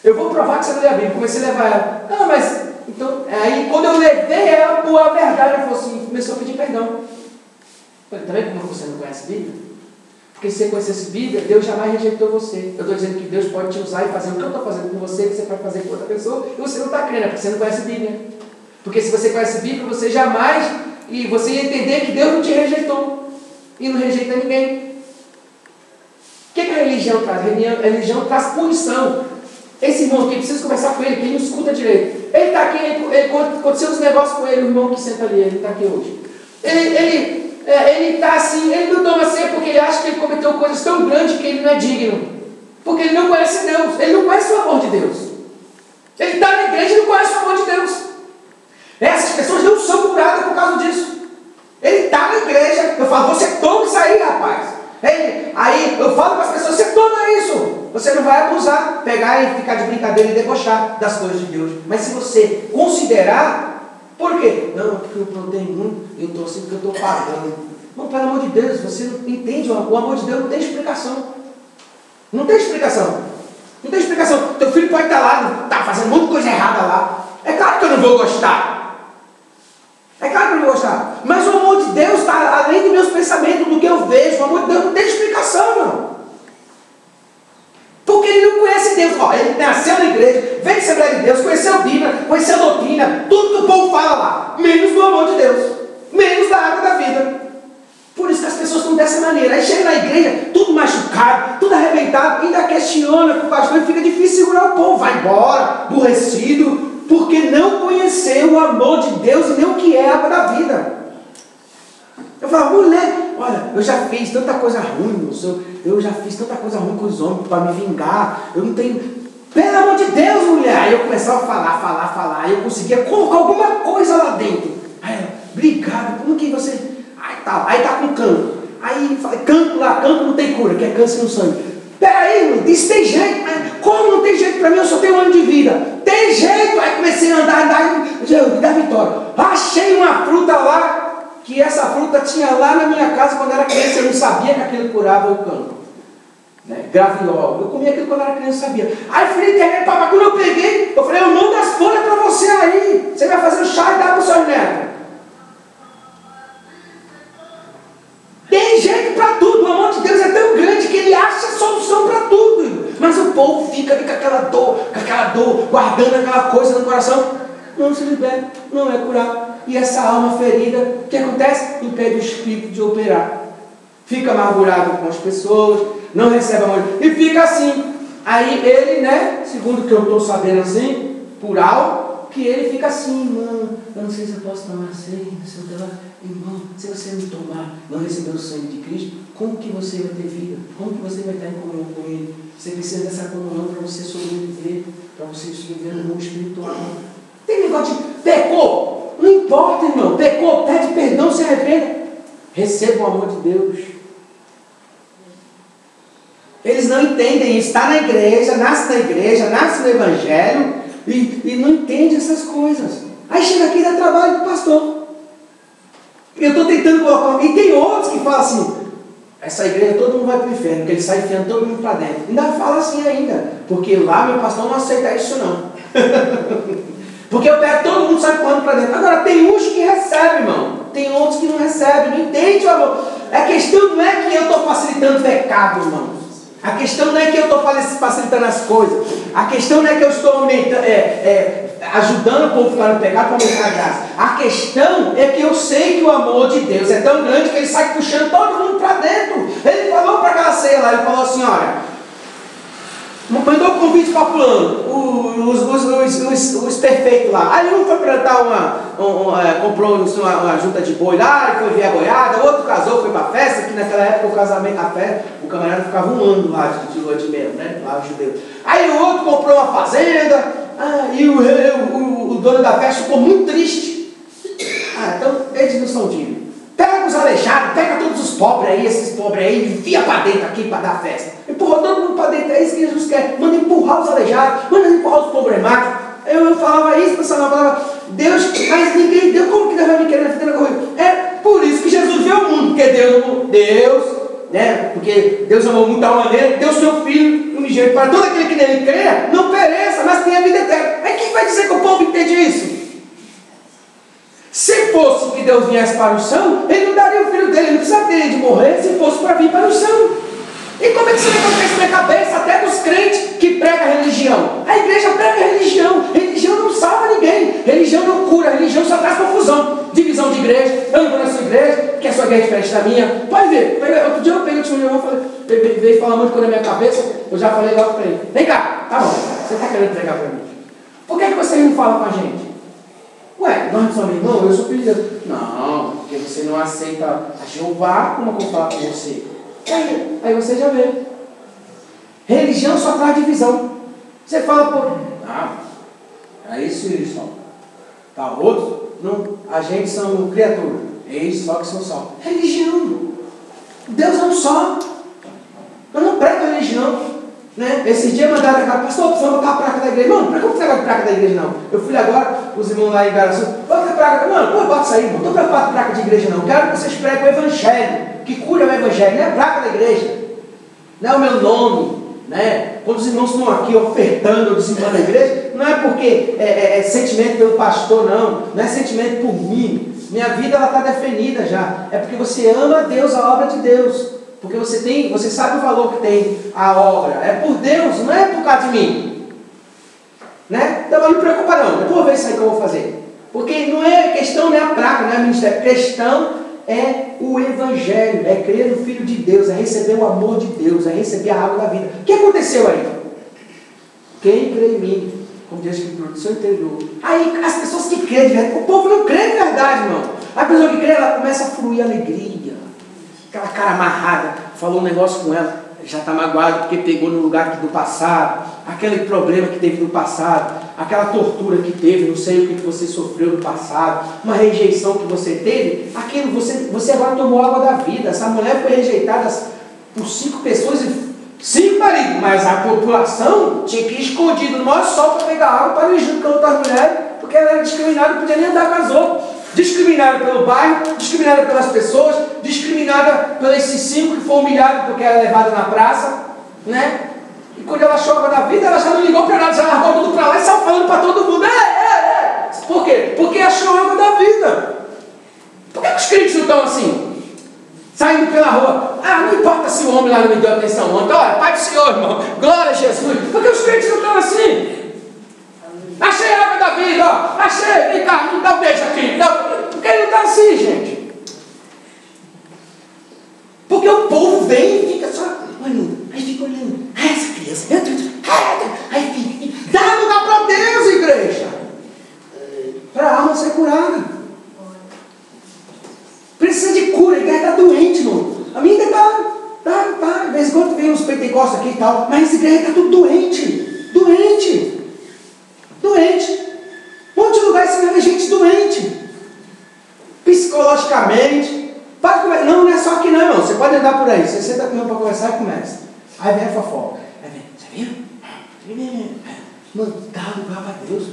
Eu vou provar que você não lê a Bíblia. Comecei a levar ela. Não, mas... Então, aí quando eu levei ela por a verdade, ela falou assim, começou a pedir perdão. Eu falei, tá vendo como você não conhece a Bíblia? Porque se você conhecesse a Bíblia, Deus jamais rejeitou você. Eu estou dizendo que Deus pode te usar e fazer o que eu estou fazendo com você, que você pode fazer com outra pessoa, e você não está crendo, porque você não conhece a Bíblia. Porque se você conhece a Bíblia, você jamais, e você ia entender que Deus não te rejeitou, e não rejeita ninguém. O que a religião traz? A religião traz punição. Esse irmão aqui, precisa conversar com ele, que ele não escuta direito. Ele está aqui, aconteceu uns negócios com ele, o irmão que senta ali, ele está aqui hoje. Ele está assim, ele não toma ceia porque ele acha que ele cometeu coisas tão grandes que ele não é digno. Porque ele não conhece Deus, ele não conhece o amor de Deus. Ele está na igreja e não conhece o amor de Deus. Essas pessoas não são curadas por causa disso. Ele está na igreja, eu falo, você toma isso aí, rapaz. Aí eu falo para as pessoas, você toma isso. Você não vai abusar, pegar e ficar de brincadeira e debochar das coisas de Deus. Mas se você considerar, por quê? Não, porque eu plantei muito, eu estou assim porque eu estou pagando. Não, pelo amor de Deus, você não entende, o amor de Deus não tem explicação. Não tem explicação. Não tem explicação. Teu filho pode estar lá, está fazendo muita coisa errada lá. É claro que eu não vou gostar. É claro que eu não vou gostar. Mas o amor de Deus está além dos meus pensamentos, do que eu vejo. O amor de Deus não tem explicação, não. Porque ele não conhece Deus. Ó, ele nasceu na igreja, veio de Assembleia de Deus, conheceu a Bíblia, conheceu a doutrina, tudo que o povo fala lá. Menos do amor de Deus. Menos da água da vida. Por isso que as pessoas estão dessa maneira. Aí chega na igreja, tudo machucado, tudo arrebentado, ainda questiona com o pastor e fica difícil segurar o povo. Vai embora, aborrecido, porque não conheceu o amor de Deus e nem o que é a água da vida. Eu falo, mulher, olha, eu já fiz tanta coisa ruim, eu já fiz tanta coisa ruim com os homens para me vingar, eu não tenho... Pelo amor de Deus, mulher! Aí eu começava a falar, aí eu conseguia colocar alguma coisa lá dentro. Aí ela, obrigado, como que você... Aí tá com canto. Aí falei, canto não tem cura, que é câncer no sangue. Peraí, isso tem jeito, mas como não tem jeito para mim? Eu só tenho um ano de vida. Tem jeito! Aí comecei a andar, me dá vitória. Achei uma fruta lá, que essa fruta tinha lá na minha casa quando era criança, eu não sabia que aquilo curava o cancro. Né? Graviola. Eu comia aquilo quando era criança, sabia. Aí fui na internet, papai, quando eu peguei, eu falei, eu mando as folhas para você aí. Você vai fazer o chá e dá para os seus netos. Tem jeito para tudo, o amor de Deus é tão grande que ele acha solução para tudo. Mas o povo fica com aquela dor, guardando aquela coisa no coração. Não se liberta, não é curar. E essa alma ferida, o que acontece? Impede o espírito de operar. Fica amargurado com as pessoas, não recebe amor. E fica assim. Aí ele, né, segundo o que eu estou sabendo assim, por algo, que ele fica assim, irmão, eu não sei se eu posso tomar ceia, irmão, se você não tomar, não receber o sangue de Cristo, como que você vai ter vida? Como que você vai estar em comunhão com Ele? Você precisa dessa comunhão para você sobreviver, no mundo espiritual. Tem negócio de pecou, não importa, irmão, pecou, pede perdão, se arrependa, receba o amor de Deus. Eles não entendem isso, está na igreja, nasce no evangelho, e não entende essas coisas. Aí chega aqui e dá trabalho para o pastor. Eu estou tentando colocar. E tem outros que falam assim: essa igreja todo mundo vai para o inferno, porque ele sai enfiando todo mundo para dentro. Ainda fala assim ainda, porque lá meu pastor não aceita isso não. Porque eu pego todo mundo sai empurrando para dentro. Agora tem uns que recebem, irmão. Tem outros que não recebem, não entende o amor. A questão não é que eu estou facilitando o pecado, irmão. A questão não é que eu estou facilitando as coisas. A questão não é que eu estou ajudando o povo a ficar no pecado para aumentar a graça. A questão é que eu sei que o amor de Deus é tão grande que ele sai puxando todo mundo para dentro. Ele falou para aquela ceia lá, ele falou assim, olha, mandou um convite para fulano, os perfeitos lá. Aí um foi plantar comprou uma junta de boi lá, e foi ver a boiada, outro casou, foi para a festa, que naquela época o camarada ficava um ano lá de lua de mel, né? Lá o judeu. Aí o outro comprou uma fazenda, e o dono da festa ficou muito triste. Então eles não são dignos. Pega os aleijados, pega todos os pobres aí, esses pobres aí, enfia para dentro aqui para dar festa. Empurrou todo mundo para dentro, é isso que Jesus quer. Manda empurrar os aleijados, manda empurrar os problemáticos. Eu falava isso, eu falava, Deus, mas ninguém deu, como que Deus vai me querer na vida comigo? É por isso que Jesus veio ao mundo, porque Deus, né? Porque Deus amou muito tal maneira, deu seu Filho unigênito para todo aquele que nele crê, não pereça, mas tenha vida eterna. Mas quem vai dizer que o povo entende isso? Se fosse que Deus viesse para o céu, Ele não daria o Filho dele, ele não precisaria de morrer se fosse para vir para o céu. E como é que você vai colocar isso na cabeça até dos crentes que pregam a religião? A igreja prega a religião. Religião não salva ninguém. Religião não cura. Religião só traz confusão. Divisão de igreja. Eu não vou na sua igreja, porque a sua igreja é diferente da minha. Pode ver. Outro dia eu peguei o testemunho, veio falar muito coisa na minha cabeça. Eu já falei logo para ele. Vem cá, tá bom. você está querendo pregar para mim? Por que você não fala com a gente? Ué, nós não somos irmãos, eu sou filho de Deus. Não, porque você não aceita a Jeová, como eu vou falar com você? Aí você já vê. Religião só traz divisão. Você fala, pô, é isso e isso. Tá, outro, não, a gente são criatura. Eles só que são salvos. Religião. Deus é um só. Eu não prego religião. Né? Esses dias mandaram aquela, pastor, precisamos botar a placa da igreja. Mano, para que eu preciso de placa da igreja não? Eu fui agora, os irmãos lá em Garaçu, bota a placa, mano, pô, bota isso aí, não estou preocupado com placa de igreja não. Quero que vocês preguem o evangelho, que cura o evangelho, não é a placa da igreja, não é o meu nome. Né? Quando os irmãos estão aqui ofertando ou dizimando a igreja, não é porque é sentimento pelo pastor, não é sentimento por mim. Minha vida está definida já. É porque você ama a Deus, a obra de Deus. Porque você sabe o valor que tem a obra. É por Deus, não é por causa de mim. Né? Então não me preocupa não. Eu vou ver isso aí que eu vou fazer. Porque não é questão, não é a placa, não é a ministério. Questão é o evangelho, é crer no Filho de Deus, é receber o amor de Deus, é receber a água da vida. O que aconteceu aí? Quem crê em mim, como diz que no seu interior. Aí as pessoas que creem de verdade, o povo não crê de verdade, irmão. A pessoa que crê, ela começa a fluir alegria. Aquela cara amarrada, falou um negócio com ela, já está magoado porque pegou no lugar do passado, aquele problema que teve no passado, aquela tortura que teve, não sei o que você sofreu no passado, uma rejeição que você teve, aquilo você agora tomou água da vida. Essa mulher foi rejeitada por 5 pessoas e 5 maridos, mas a população tinha que ir escondido no maior sol para pegar água para ir junto com outras mulheres, porque ela era discriminada, não podia nem andar com as outras. Discriminada pelo bairro, discriminada pelas pessoas, discriminada por esses 5 que foi humilhado porque era levada na praça, né? E quando ela chora da vida, ela já não ligou para nada, já largou tudo para lá e saiu falando para todo mundo. Por quê? Porque achou água da vida. Por que os crentes não estão assim? Saindo pela rua. Não importa se o homem lá não me deu atenção ontem. Olha, Pai do Senhor, irmão. Glória a Jesus. Por que os crentes não estão assim? Achei a água da vida, ó. Achei, vem cá, me dá um beijo aqui. Por que ele não está assim, gente? Porque o povo vem e fica só olhando. Aí fica olhando. Essa criança, meu Deus. Aí fica. Dá lugar para Deus, igreja. Para a alma ser curada. Precisa de cura, a igreja está doente, irmão. A minha está. De vez em quando vem uns pentecostes aqui e tal. Mas a igreja está tudo doente. Doente. Um monte de lugar você vê gente doente. Psicologicamente. Não é só aqui não, irmão. Você pode andar por aí. Você senta comigo para conversar e começa. Aí vem a fofoca. Aí vem, você viu? Mano, dá lugar para Deus.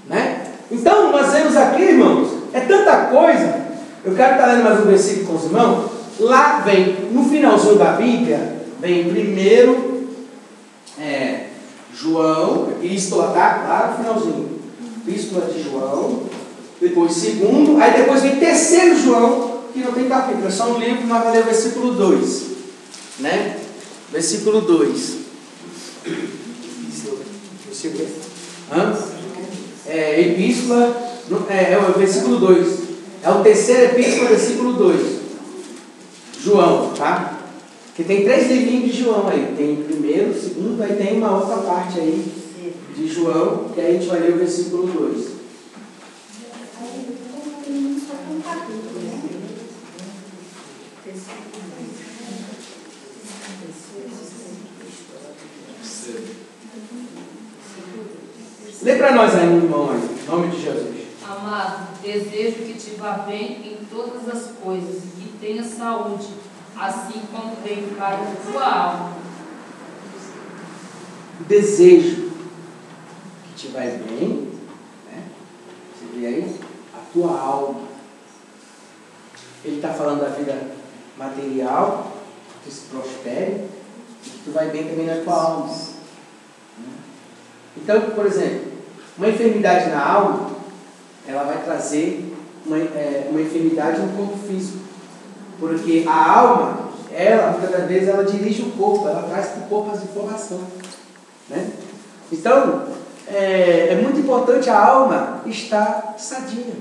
Né? Então, nós vemos aqui, irmãos, é tanta coisa. Eu quero estar lendo mais um versículo com os irmãos. Lá vem, no finalzinho da Bíblia, vem primeiro João, epístola, tá? Lá no finalzinho. Epístola de João. Depois segundo, aí depois vem terceiro João, que não tem capítulo, é só um livro, mas vai ler o versículo 2. Né? Versículo 2. Epístola, é o versículo 2. É o terceiro epístola, versículo 2. João, tá? Que tem 3 livrinhos de João aí. Tem primeiro, segundo, aí tem uma outra parte aí de João, que aí a gente vai ler o versículo 2. Lê para nós aí, meu irmão, aí, em nome de Jesus. Amado, desejo que te vá bem em todas as coisas e que tenha saúde, assim como tem para a tua alma. Desejo que te vai bem, né? Você vê aí? A tua alma. Ele está falando da vida material, que se prospere, e que tu vai bem também na tua alma. Então, por exemplo, uma enfermidade na alma, ela vai trazer uma enfermidade no corpo físico. Porque a alma, muitas das vezes, ela dirige o corpo, ela traz para o corpo as informações. Né? Então, é muito importante a alma estar sadia.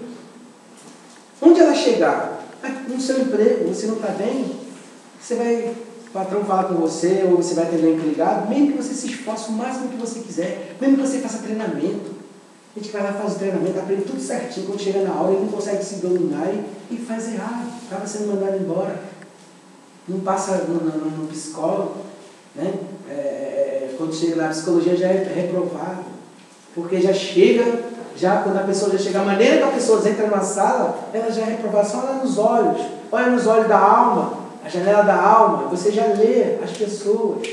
Onde ela chegar? No seu emprego, você não está bem? Você vai o patrão fala com você, ou você vai atender um empregado, mesmo que você se esforce o máximo que você quiser, mesmo que você faça treinamento. A gente vai lá, faz o treinamento, aprende tudo certinho, quando chega na hora ele não consegue se dominar e faz errado, acaba sendo mandado embora. Não passa no psicólogo, né? Quando chega na psicologia já é reprovado, porque já chega, quando a pessoa já chega, a maneira que a pessoa entra na sala, ela já é reprovada, só olha nos olhos da alma, a janela da alma, você já lê as pessoas,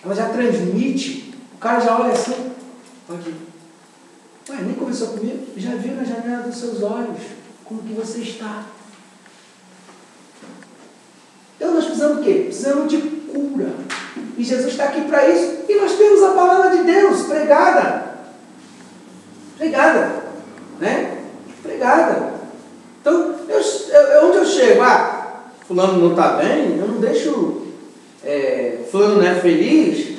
ela já transmite, o cara já olha assim, nem conversou comigo, já viu na janela dos seus olhos como que você está. Então nós precisamos do quê? Precisamos de cura. E Jesus está aqui para isso. E nós temos a palavra de Deus pregada. Né? Pregada. Então, onde eu chego? Fulano não está bem, eu não deixo... fulano não é feliz,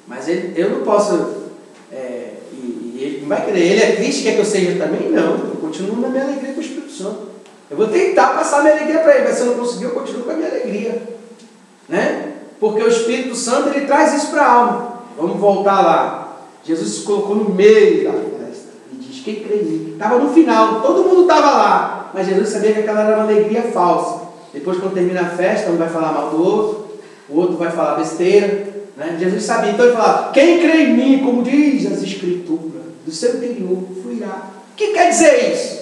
mas eu não posso... ele não vai querer. Ele é triste, quer que eu seja também? Não. Eu continuo na minha alegria com o Espírito Santo. Eu vou tentar passar a minha alegria para ele, mas se eu não conseguir, eu continuo com a minha alegria. Né? Porque o Espírito Santo, ele traz isso para a alma. Vamos voltar lá. Jesus se colocou no meio da festa e diz: quem crê em mim? Estava no final, todo mundo estava lá, mas Jesus sabia que aquela era uma alegria falsa. Depois, quando termina a festa, um vai falar mal do outro, o outro vai falar besteira. Né? Jesus sabia, então ele falava: quem crê em mim, como diz as Escrituras, do seu interior fluirá. O que quer dizer isso?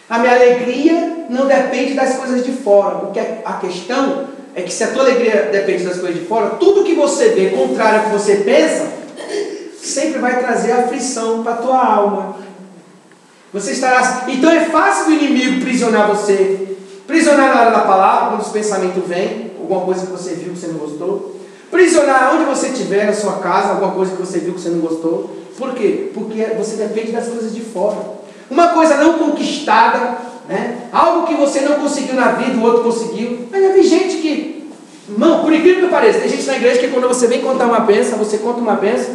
A minha alegria não depende das coisas de fora, porque a questão é que se a tua alegria depende das coisas de fora, tudo que você vê contrário ao que você pensa, sempre vai trazer aflição para a tua alma. Você estará... Então é fácil do inimigo prisionar você. Prisionar na hora da palavra, quando os pensamentos vêm, alguma coisa que você viu que você não gostou. Prisionar onde você estiver, na sua casa, alguma coisa que você viu que você não gostou. Por quê? Porque você depende das coisas de fora. Uma coisa não conquistada, né? Algo que você não conseguiu na vida, o outro conseguiu. Mas já vi gente que, irmão, por incrível que pareça, tem gente na igreja que quando você vem contar uma bênção, você conta uma bênção,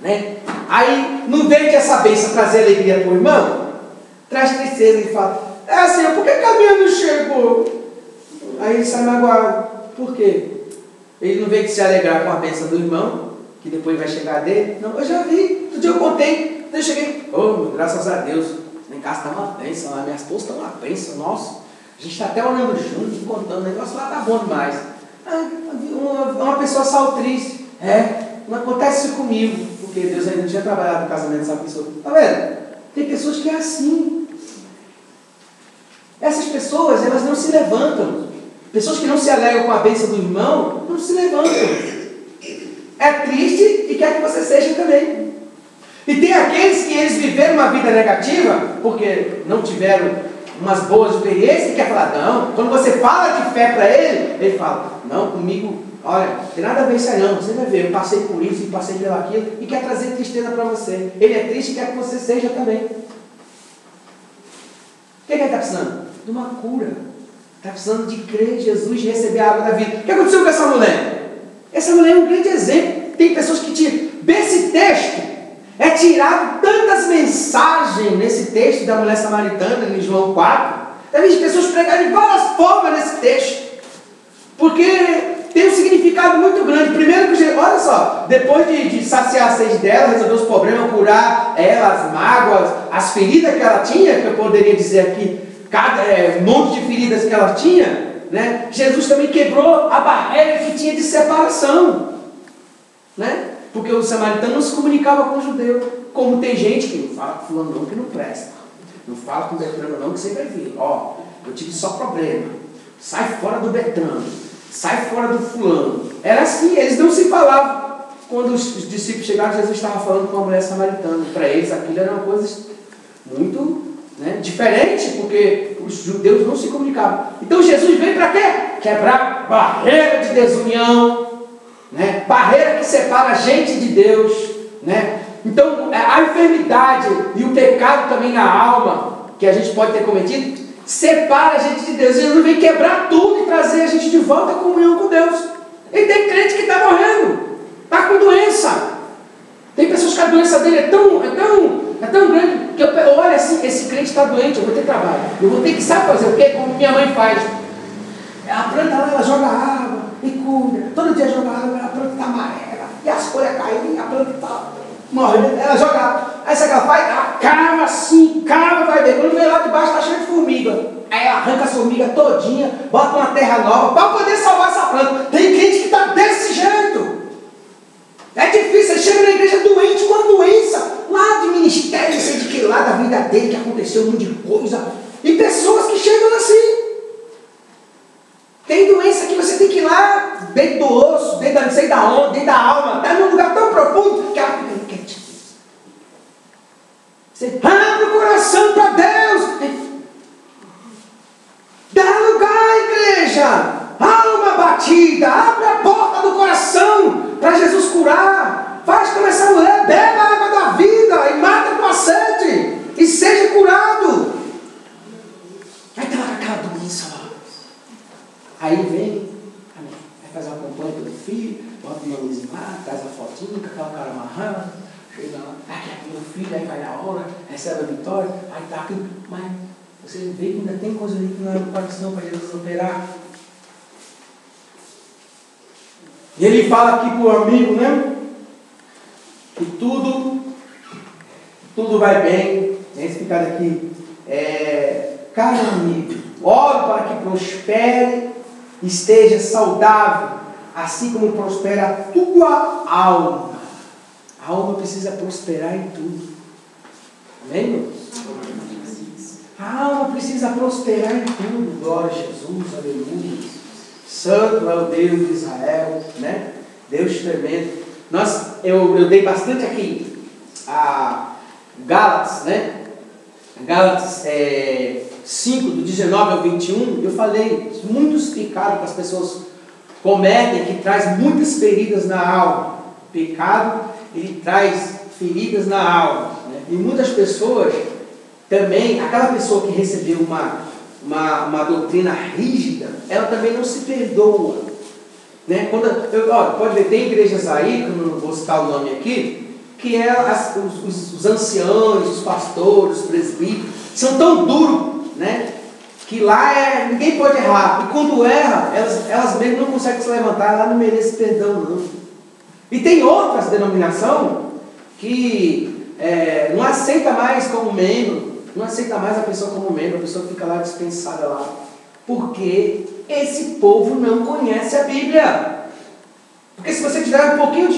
né? Aí, não vem que essa bênção trazer alegria para o irmão, traz tristeza e fala: Senhor, por que a minha não chegou? Aí ele sai magoado. Por quê? Ele não veio que se alegrar com a bênção do irmão, que depois vai chegar dele. Não, eu já vi, outro dia eu contei. Eu cheguei, graças a Deus, em casa está uma bênção, a minha esposa está uma bênção, nossa, a gente está até orando junto, contando, o negócio lá está bom demais. Uma pessoa saiu triste, não acontece isso comigo, porque Deus ainda não tinha trabalhado no casamento dessa pessoa. Está vendo? Tem pessoas que é assim. Essas pessoas, elas não se levantam. Pessoas que não se alegram com a bênção do irmão, não se levantam. É triste e quer que você seja também. E tem aqueles que eles viveram uma vida negativa, porque não tiveram umas boas experiências, e quer falar: não, quando você fala de fé para ele fala: não, comigo, olha, não tem nada a ver isso aí não, você vai ver, eu passei por isso e passei pelo aquilo, e quer trazer tristeza para você. Ele é triste e quer que você seja também. O que ele está precisando? De uma cura. Está precisando de crer em Jesus e receber a água da vida. O que aconteceu com essa mulher? Essa mulher é um grande exemplo. Tem pessoas que tiram desse texto. É tirado tantas mensagens nesse texto da mulher samaritana, em João 4. Deve de pessoas pregarem de várias formas nesse texto. Porque tem um significado muito grande. Primeiro que, olha só, depois de saciar a sede dela, resolver os problemas, curar ela, as mágoas, as feridas que ela tinha, que eu poderia dizer aqui, um monte de feridas que ela tinha, né? Jesus também quebrou a barreira que tinha de separação, né? Porque o samaritano não se comunicava com o judeu. Como tem gente que não fala com fulano não, que não presta. Não fala com o Bertrano não, que você vai ver. Eu tive só problema. Sai fora do Bertrano. Sai fora do fulano. Era assim, eles não se falavam. Quando os discípulos chegaram, Jesus estava falando com uma mulher samaritana. Para eles aquilo era uma coisa muito diferente, porque os judeus não se comunicavam. Então Jesus veio para quê? Quebrar barreira de desunião, né? Barreira que separa a gente de Deus, né? Então a enfermidade e o pecado também na alma que a gente pode ter cometido separa a gente de Deus. Jesus vem quebrar tudo e trazer a gente de volta à comunhão com Deus. E tem crente que está morrendo, está com doença. Tem pessoas que a doença dele é tão grande que eu olho assim: esse crente está doente, eu vou ter trabalho, eu vou ter que, sabe fazer o quê? Como minha mãe faz. A planta lá, ela joga água e cuida. Todo dia joga água, a planta está amarela. E as folhas caem, a planta está morrendo. Ela joga. Aí sabe o que ela faz? Ela cava assim, cava, vai ver. Quando vem lá de baixo está cheio de formiga. Aí ela arranca as formigas todinha, bota uma terra nova para poder salvar essa planta. Tem gente que está desse jeito. É difícil, ele chega na igreja doente, com a doença, lá de ministério, não sei de que lá, da vida dele, que aconteceu um monte de coisa. E pessoas que chegam assim. Tem doença que você tem que ir lá, dentro do osso, dentro da, não sei da onde, dentro da alma, está num lugar tão profundo que ela fica quietinha. Você abre o coração para Deus. Dá lugar, igreja. Alma batida, abre a porta do coração para Jesus curar. Faz como essa mulher, beba a água da vida e mata a tua sede e seja curado. Aí está lá com aquela doença lá. Aí vem, aí faz uma campanha pelo filho, bota uma luz lá, traz a fotinha com aquela cara amarrada, chega lá, aqui meu filho, aí vai na hora, recebe a vitória, aí tá aqui, mas você vê que ainda tem coisa ali que não é no coração para Jesus operar. E ele fala aqui para o amigo, né? Que tudo vai bem. Tem explicado aqui. Cara amigo, oro para que prospere, esteja saudável, assim como prospera a tua alma. A alma precisa prosperar em tudo. Amém, irmãos? A alma precisa prosperar em tudo. Glória a Jesus, aleluia. Santo é o Deus de Israel, né? Deus tremendo. Eu dei bastante aqui a Gálatas, né? Gálatas 5, do 19 ao 21, eu falei muitos pecados que as pessoas cometem, que traz muitas feridas na alma. O pecado, ele traz feridas na alma, né? E muitas pessoas também, aquela pessoa que recebeu uma doutrina rígida, ela também não se perdoa, né? Pode ver, tem igrejas aí, que eu não vou citar o nome aqui, que os anciãos, os pastores, os presbíteros, são tão duros, né? Que lá ninguém pode errar, e quando erra, elas mesmas não conseguem se levantar, ela não merece perdão não. E tem outras denominações que não aceita mais como membro, não aceita mais a pessoa como membro, a pessoa fica lá dispensada lá. Porque esse povo não conhece a Bíblia. Porque se você tiver um pouquinho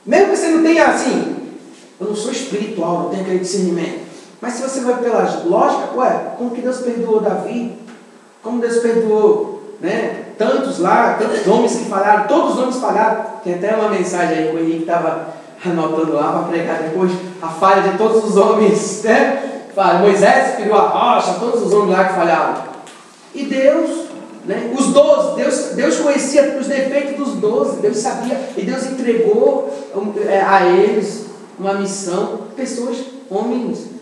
mesmo que você não tenha assim, eu não sou espiritual, não tenho aquele discernimento. Mas se você vai pela lógica, como que Deus perdoou Davi? Como Deus perdoou, né? Tantos homens que falharam, todos os homens falharam. Tem até uma mensagem aí que o Henrique estava anotando lá para pregar depois a falha de todos os homens, né? Moisés feriu a rocha, todos os homens lá que falharam. E Deus, né? Os 12, Deus conhecia os defeitos dos 12, Deus sabia, e Deus entregou a eles uma missão, pessoas, homens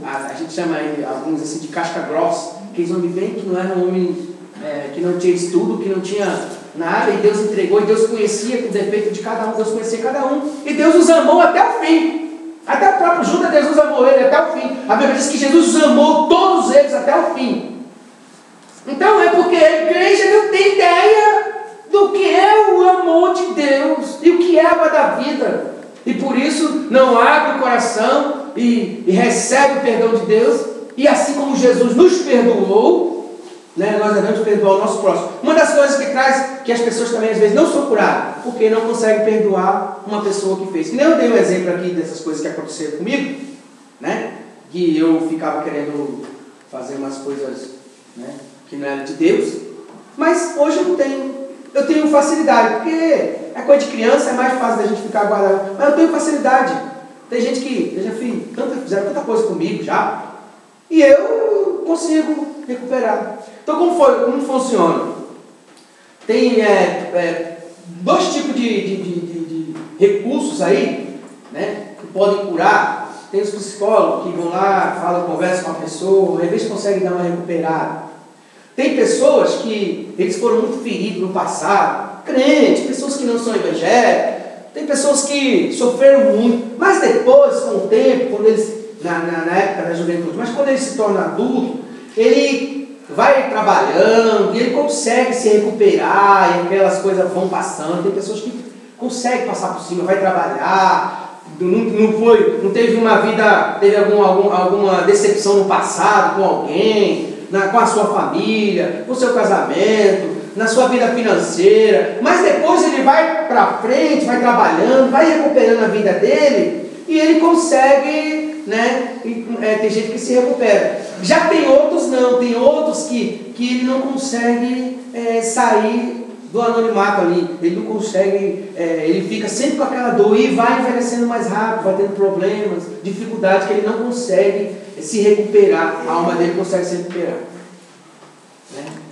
a gente chama alguns assim de casca grossa, aqueles homens bem que não eram homens que não tinha estudo, que não tinha nada, e Deus entregou, e Deus conhecia o defeito de cada um, Deus conhecia cada um, e Deus os amou até o fim. Até o próprio Judas, Jesus amou ele até o fim. A Bíblia diz que Jesus os amou todos eles até o fim. Então é porque a igreja não tem ideia do que é o amor de Deus e o que é a água da vida. E por isso não abre o coração e recebe o perdão de Deus. E assim como Jesus nos perdoou, né, nós devemos perdoar o nosso próximo. Uma das coisas que traz que as pessoas também às vezes não são curadas, porque não conseguem perdoar uma pessoa que fez. Que nem eu dei um exemplo aqui dessas coisas que aconteceram comigo, né, que eu ficava querendo fazer umas coisas, né, que não eram de Deus, mas hoje eu tenho facilidade, porque é coisa de criança, é mais fácil da gente ficar guardado, mas eu tenho facilidade. Tem gente que fizeram tanta coisa comigo já, e eu consigo recuperar. Então como funciona? Tem dois tipos de recursos aí, né, que podem curar. Tem os psicólogos que vão lá, falam, conversam com a pessoa, às vezes conseguem dar uma recuperada. Tem pessoas que eles foram muito feridos no passado, crentes, pessoas que não são evangélicas, tem pessoas que sofreram muito, mas depois, com o tempo, quando eles, na época da juventude, mas quando eles se tornam adultos, ele vai trabalhando, e ele consegue se recuperar, e aquelas coisas vão passando. Tem pessoas que conseguem passar por cima, vai trabalhar, não teve uma vida, teve alguma decepção no passado com alguém, com a sua família, com o seu casamento, na sua vida financeira, mas depois ele vai para frente, vai trabalhando, vai recuperando a vida dele, e ele consegue, né? Tem gente que se recupera. Já tem outros não, tem outros que ele não consegue sair do anonimato ali, ele não consegue, ele fica sempre com aquela dor e vai envelhecendo mais rápido, vai tendo problemas, dificuldades que ele não consegue se recuperar, a alma dele consegue se recuperar.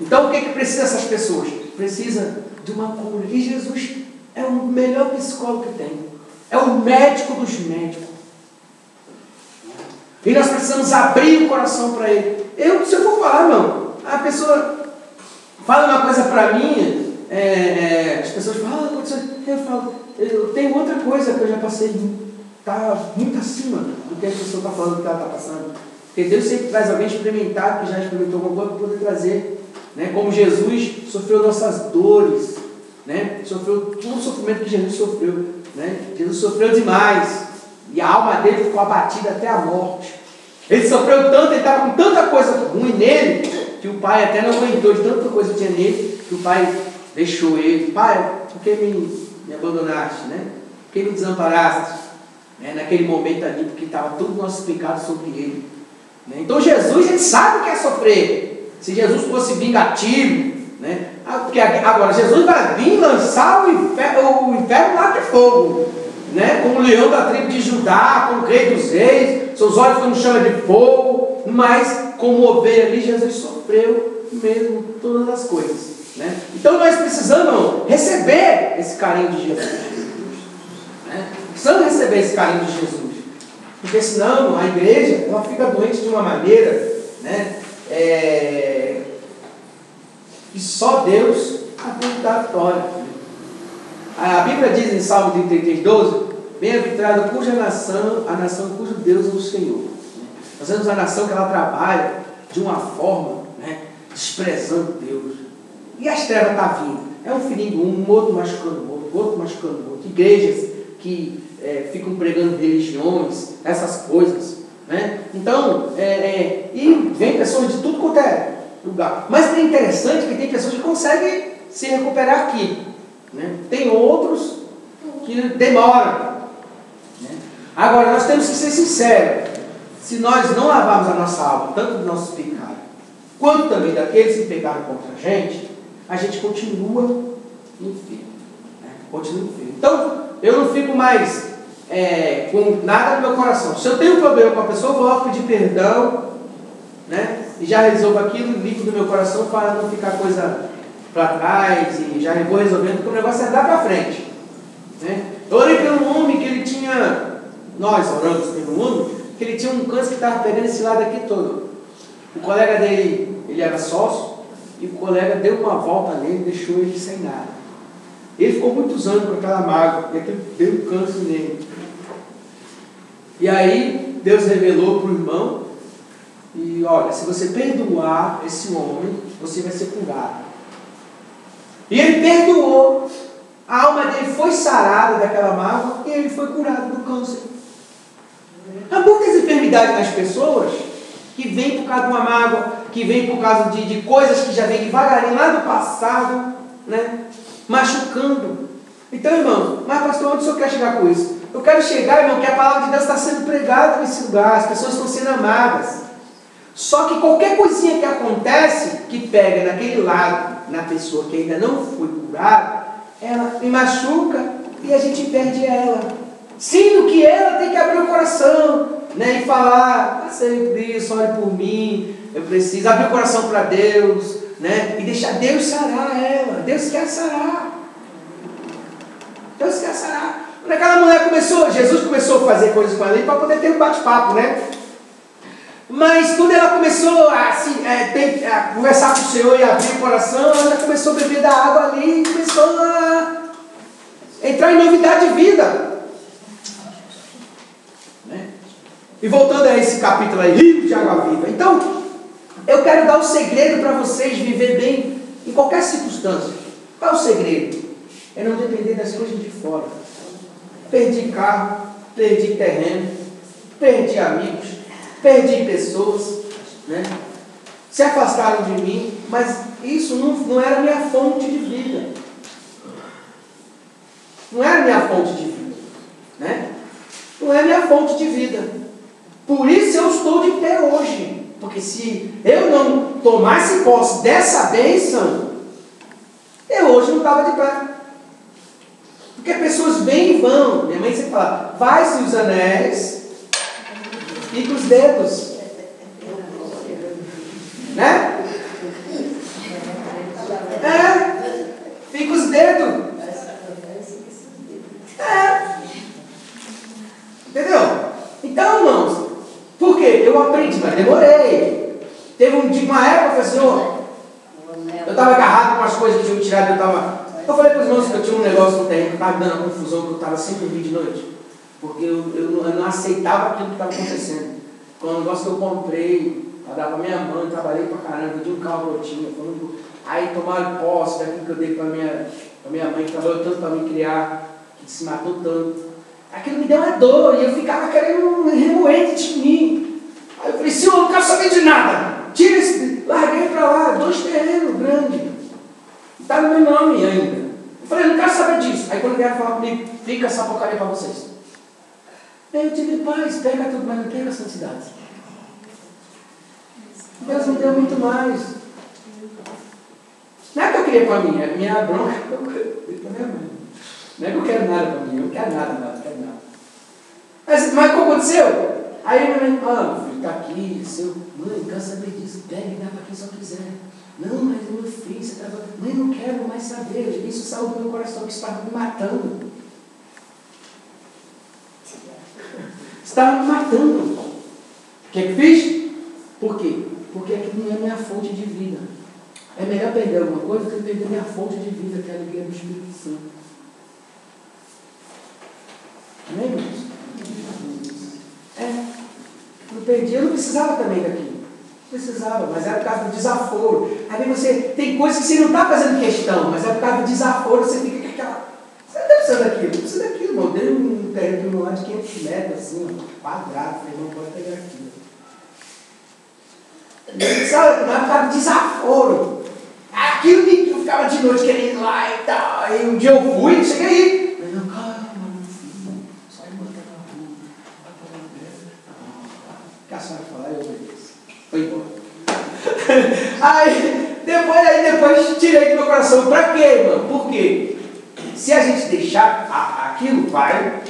Então o que precisa essas pessoas? Precisa de uma cura. E Jesus é o melhor psicólogo que tem. É o médico dos médicos. E nós precisamos abrir o coração para ele. Se eu for falar, não, a pessoa fala uma coisa para mim, as pessoas falam, eu falo, eu tenho outra coisa que eu já passei, está muito acima do que a pessoa está falando que ela está passando. Porque Deus sempre traz alguém experimentado, que já experimentou alguma coisa, para poder trazer. Né? Como Jesus sofreu nossas dores, né? Sofreu todo o sofrimento que Jesus sofreu. Né? Jesus sofreu demais. E a alma dele ficou abatida até a morte. Ele sofreu tanto, ele estava com tanta coisa ruim nele, que o pai até não aguentou de tanta coisa que tinha nele, que o pai deixou ele. Pai, por que me abandonaste? Né? Por que me desamparaste? Né? Naquele momento ali, porque estava todo o nosso pecado sobre ele. Então Jesus, ele sabe o que é sofrer. Se Jesus fosse vingativo, né? Porque agora Jesus vai vir lançar o inferno lá de fogo, né? Como o leão da tribo de Judá, como o rei dos reis, seus olhos como chama de fogo, mas como ovelha ali, Jesus sofreu mesmo todas as coisas, né? Então nós precisamos receber esse carinho de Jesus, né? Precisamos receber esse carinho de Jesus. Porque senão a igreja ela fica doente de uma maneira, né, que só Deus pode dar vitória. A Bíblia diz em Salmo 33:12: bem-aventurado a nação cujo Deus é o Senhor. Nós vemos a nação que ela trabalha de uma forma, né, desprezando Deus. E as trevas estão vindo. É um ferindo um outro machucando o outro, outro machucando o outro. Igrejas que ficam pregando religiões, essas coisas, né? Então, e vem pessoas de tudo quanto é lugar. Mas é interessante que tem pessoas que conseguem se recuperar aqui, né? Tem outros que demoram, né? Agora, nós temos que ser sinceros. Se nós não lavarmos a nossa alma, tanto dos nossos pecados, quanto também daqueles que pecaram contra a gente continua enfermo, né? Continua enfermo. Então, eu não fico mais com nada no meu coração. Se eu tenho um problema com a pessoa, eu vou pedir perdão, né? E já resolvo aquilo, limpo do meu coração para não ficar coisa para trás, e já vou resolvendo, porque o negócio é dar para frente, né? Eu orei pelo homem que ele tinha, nós oramos pelo homem, que ele tinha um câncer que estava pegando esse lado aqui todo. O colega dele, ele era sócio, e o colega deu uma volta nele, deixou ele sem nada. Ele ficou muitos anos com aquela mágoa, e aquele deu um câncer nele. E aí, Deus revelou para o irmão, e olha, se você perdoar esse homem, você vai ser curado. E ele perdoou, a alma dele foi sarada daquela mágoa, e ele foi curado do câncer. Há muitas enfermidades nas pessoas, que vêm por causa de uma mágoa, que vêm por causa de coisas que já vêm devagarinho lá do passado, né? Machucando. Então, irmão, mas pastor, onde o senhor quer chegar com isso? Eu quero chegar, irmão, que a palavra de Deus está sendo pregada nesse lugar, as pessoas estão sendo amadas. Só que qualquer coisinha que acontece, que pega naquele lado, na pessoa que ainda não foi curada, ela me machuca e a gente perde ela. Sendo que ela tem que abrir o coração, né, e falar, passei por isso, olhe por mim, eu preciso abrir o coração para Deus, né, e deixar Deus sarar ela. Deus quer sarar. Deus quer sarar. Quando aquela mulher começou, Jesus começou a fazer coisas com ela para poder ter um bate-papo, né? Mas quando ela começou a conversar com o Senhor e abrir o coração, ela começou a beber da água ali e começou a entrar em novidade de vida. Né? E voltando a esse capítulo aí, rico de água viva. Então, eu quero dar o segredo para vocês viver bem em qualquer circunstância. Qual é o segredo? É não depender das coisas de fora. Perdi carro, perdi terreno, perdi amigos, perdi pessoas, né? Se afastaram de mim, mas isso não era minha fonte de vida. Não era minha fonte de vida, né? Não é minha fonte de vida. Por isso eu estou de pé hoje. Porque se eu não tomasse posse dessa bênção, eu hoje não estava de pé. Porque pessoas vêm e vão. Minha mãe sempre fala, vai-se os anéis, fica os dedos. Né? Fica os dedos. Entendeu? Então, irmãos, por quê? Eu aprendi, mas demorei. Teve uma época, Senhor, eu estava agarrado com as coisas que tinham tirado, eu falei para os irmãos que eu tinha um negócio no terreno que estava dando uma confusão, que eu estava sempre ouvindo de noite. Porque eu não aceitava aquilo que estava acontecendo. Com o negócio que eu comprei, para dar para minha mãe, trabalhei para caramba, vendi um carro rotinha, aí tomaram posse daquilo que eu dei para minha mãe, que trabalhou tanto para me criar, que se matou tanto. Aquilo me deu uma dor e eu ficava querendo remoer de mim. Aí eu falei, Senhor, eu não quero saber de nada. Tira esse, larguei para lá, 2 terrenos grandes. Está no meu nome ainda. Eu falei, eu não quero saber disso. Aí quando vieram falar comigo, fica essa porcaria para vocês. Aí eu tive paz, pega tudo, mas não pega a santidade. Deus me deu muito mais. Não é que eu queria para mim, é minha bronca, eu queria para minha mãe. Não é que eu quero nada para mim, eu não quero nada, não quero nada. Mas o que aconteceu? Aí minha mãe, meu filho, está aqui, mãe, quer saber disso, pega e dá para quem só quiser. Não, mas meu filho, você estava. Mãe, não quero mais saber, isso saiu do meu coração, que estava me matando. Estava me matando. O que eu fiz? Por quê? Porque aquilo não é minha fonte de vida. É melhor perder alguma coisa do que perder minha fonte de vida, que é a alegria do Espírito Santo. Amém, irmãos? Eu perdi, eu não precisava também daquilo. Precisava, mas era por causa do desaforo. Aí você tem coisas que você não está fazendo questão, mas é por causa do desaforo, você fica com aquela. Você não está precisando daquilo, não precisa daquilo, irmão. Dei um terreno no lado de 500 metros, assim, quadrado, falei, não pode pegar aquilo. Sabe, mas por causa do desaforo. Aquilo que eu ficava de noite querendo ir lá e tal. Aí um dia eu fui, cheguei aí. Mas não, calma, meu filho, só ir botar na rua, vai para lá dentro. O que a senhora falar, eu obedeço. Foi embora. Aí depois tirei do meu coração. Pra quê, irmão? Por quê? Se a gente deixar aquilo, vai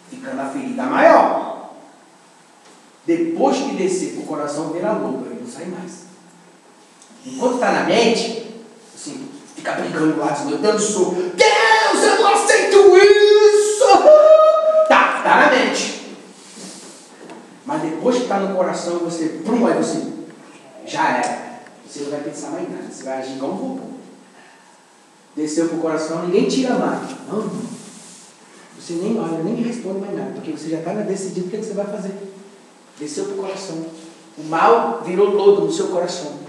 ficando a ferida maior. Depois que descer pro coração, vira louco, aí não sai mais. Enquanto está na mente, assim, fica brincando lá, dando soco. Deus, eu não aceito isso! Tá na mente. Mas depois que está no coração, você, aí você, já é. Você não vai pensar mais nada, você vai agir igual um robô. Desceu pro coração, ninguém tira mais. Não. Você nem olha, nem responde mais nada, porque você já está decidido o que você vai fazer. Desceu pro coração. O mal virou lodo no seu coração.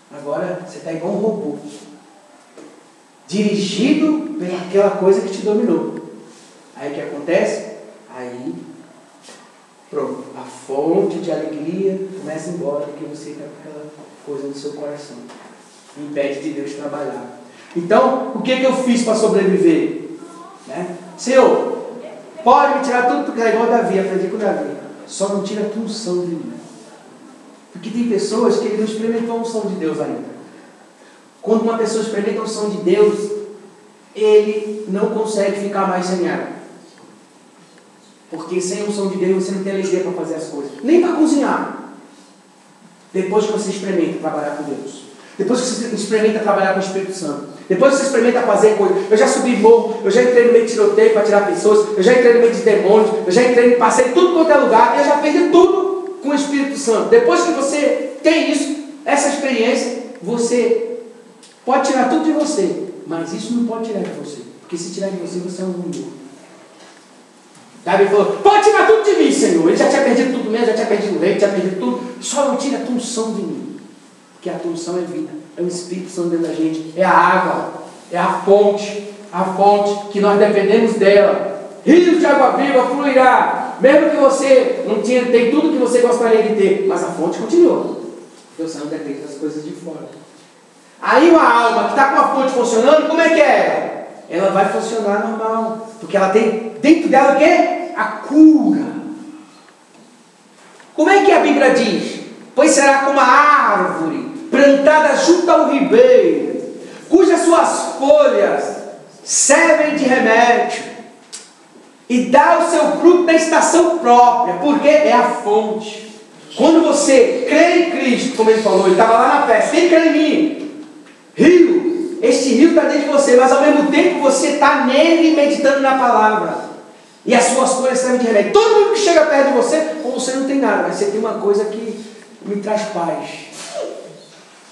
Agora você está igual um robô, dirigido pelaquela coisa que te dominou. Aí o que acontece? Aí, pronto, a fonte de alegria começa a ir embora, porque você está com aquela coisa no seu coração. Impede de Deus trabalhar. Então, o que eu fiz para sobreviver? Né? Senhor, pode me tirar tudo, porque é igual Davi, aprendi com Davi. Só não tira a tua unção de mim. Porque tem pessoas que ele não experimentou a unção de Deus ainda. Quando uma pessoa experimenta a unção de Deus, ele não consegue ficar mais sem ela. Porque sem a unção de Deus você não tem alegria para fazer as coisas. Nem para cozinhar. Depois que você experimenta trabalhar com Deus. Depois que você experimenta trabalhar com o Espírito Santo. Depois que você experimenta fazer coisas. Eu já subi morro, eu já entrei no meio de tiroteio para tirar pessoas, eu já entrei no meio de demônios, eu já passei tudo quanto é lugar, eu já fiz tudo com o Espírito Santo. Depois que você tem isso, essa experiência, você pode tirar tudo de você, mas isso não pode tirar de você, porque se tirar de você, você é um mundo. Davi falou, pode tirar tudo de mim, Senhor. Ele já tinha perdido tudo mesmo, já tinha perdido o rei, já tinha perdido tudo. Só não tira a tua unção de mim. Porque a tua unção é vida. É o Espírito Santo dentro da gente. É a água. É a fonte que nós dependemos dela. Rios de água viva fluirá. Mesmo que você não tem tudo que você gostaria de ter, mas a fonte continua. Porque você não depende das coisas de fora. Aí uma alma que está com a fonte funcionando, como é que é? Ela vai funcionar normal. Porque ela tem dentro dela o quê? A cura. Como é que a Bíblia diz? Pois será como a árvore plantada junto ao ribeiro, cujas suas folhas servem de remédio e dá o seu fruto na estação própria, porque é a fonte. Quando você crê em Cristo, como ele falou, ele estava lá na festa, quem crê em mim? Rio, este rio está dentro de você, mas ao mesmo tempo você está nele meditando na palavra, e as suas folhas servem de remédio. Todo mundo que chega perto de você, ou você não tem nada, mas você tem uma coisa que me traz paz.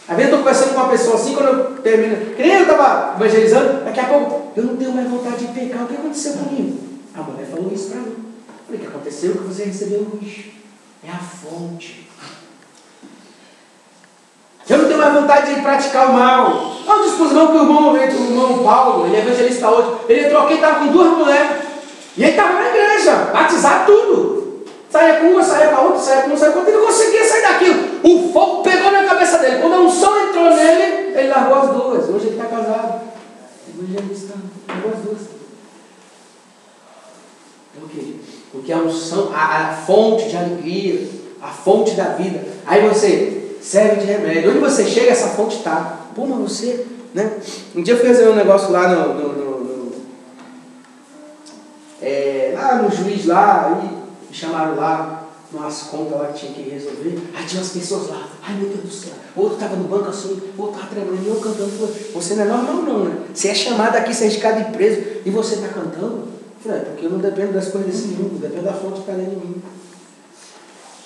Às vezes eu estou conversando com uma pessoa assim, quando eu termino, que nem eu estava evangelizando, daqui a pouco eu não tenho mais vontade de pecar. O que aconteceu comigo? A mulher falou isso para mim. Eu falei, o que aconteceu? Que você recebeu luz. É a fonte. Eu não tenho mais vontade de praticar o mal. Não diz para os irmãos que o irmão Paulo, ele é evangelista hoje, ele entrou aqui e estava com 2 mulheres. E ele estava na igreja, batizado tudo. Saia com uma, saia com a outra, saia com uma, saia com a outra, ele não conseguia sair daquilo. O fogo pegou na cabeça dele. Quando a unção entrou nele, ele largou as 2. Hoje ele está casado. Evangelista, largou as 2. Por quê? Porque a unção, a fonte de alegria, a fonte da vida. Aí você serve de remédio. Onde você chega, essa fonte está. Pô, mas você, né? Um dia eu fui fazer um negócio lá lá no juiz lá, e me chamaram lá, umas contas lá que tinha que resolver. Aí tinha umas pessoas lá, ai meu Deus do céu, outro estava no banco assim, outro estava tremendo, e eu cantando. Você não é normal não, né? Você é chamado aqui, você é indicado de preso, e você está cantando? Eu falei, porque eu não dependo das coisas desse mundo, dependo da fonte que está dentro de mim.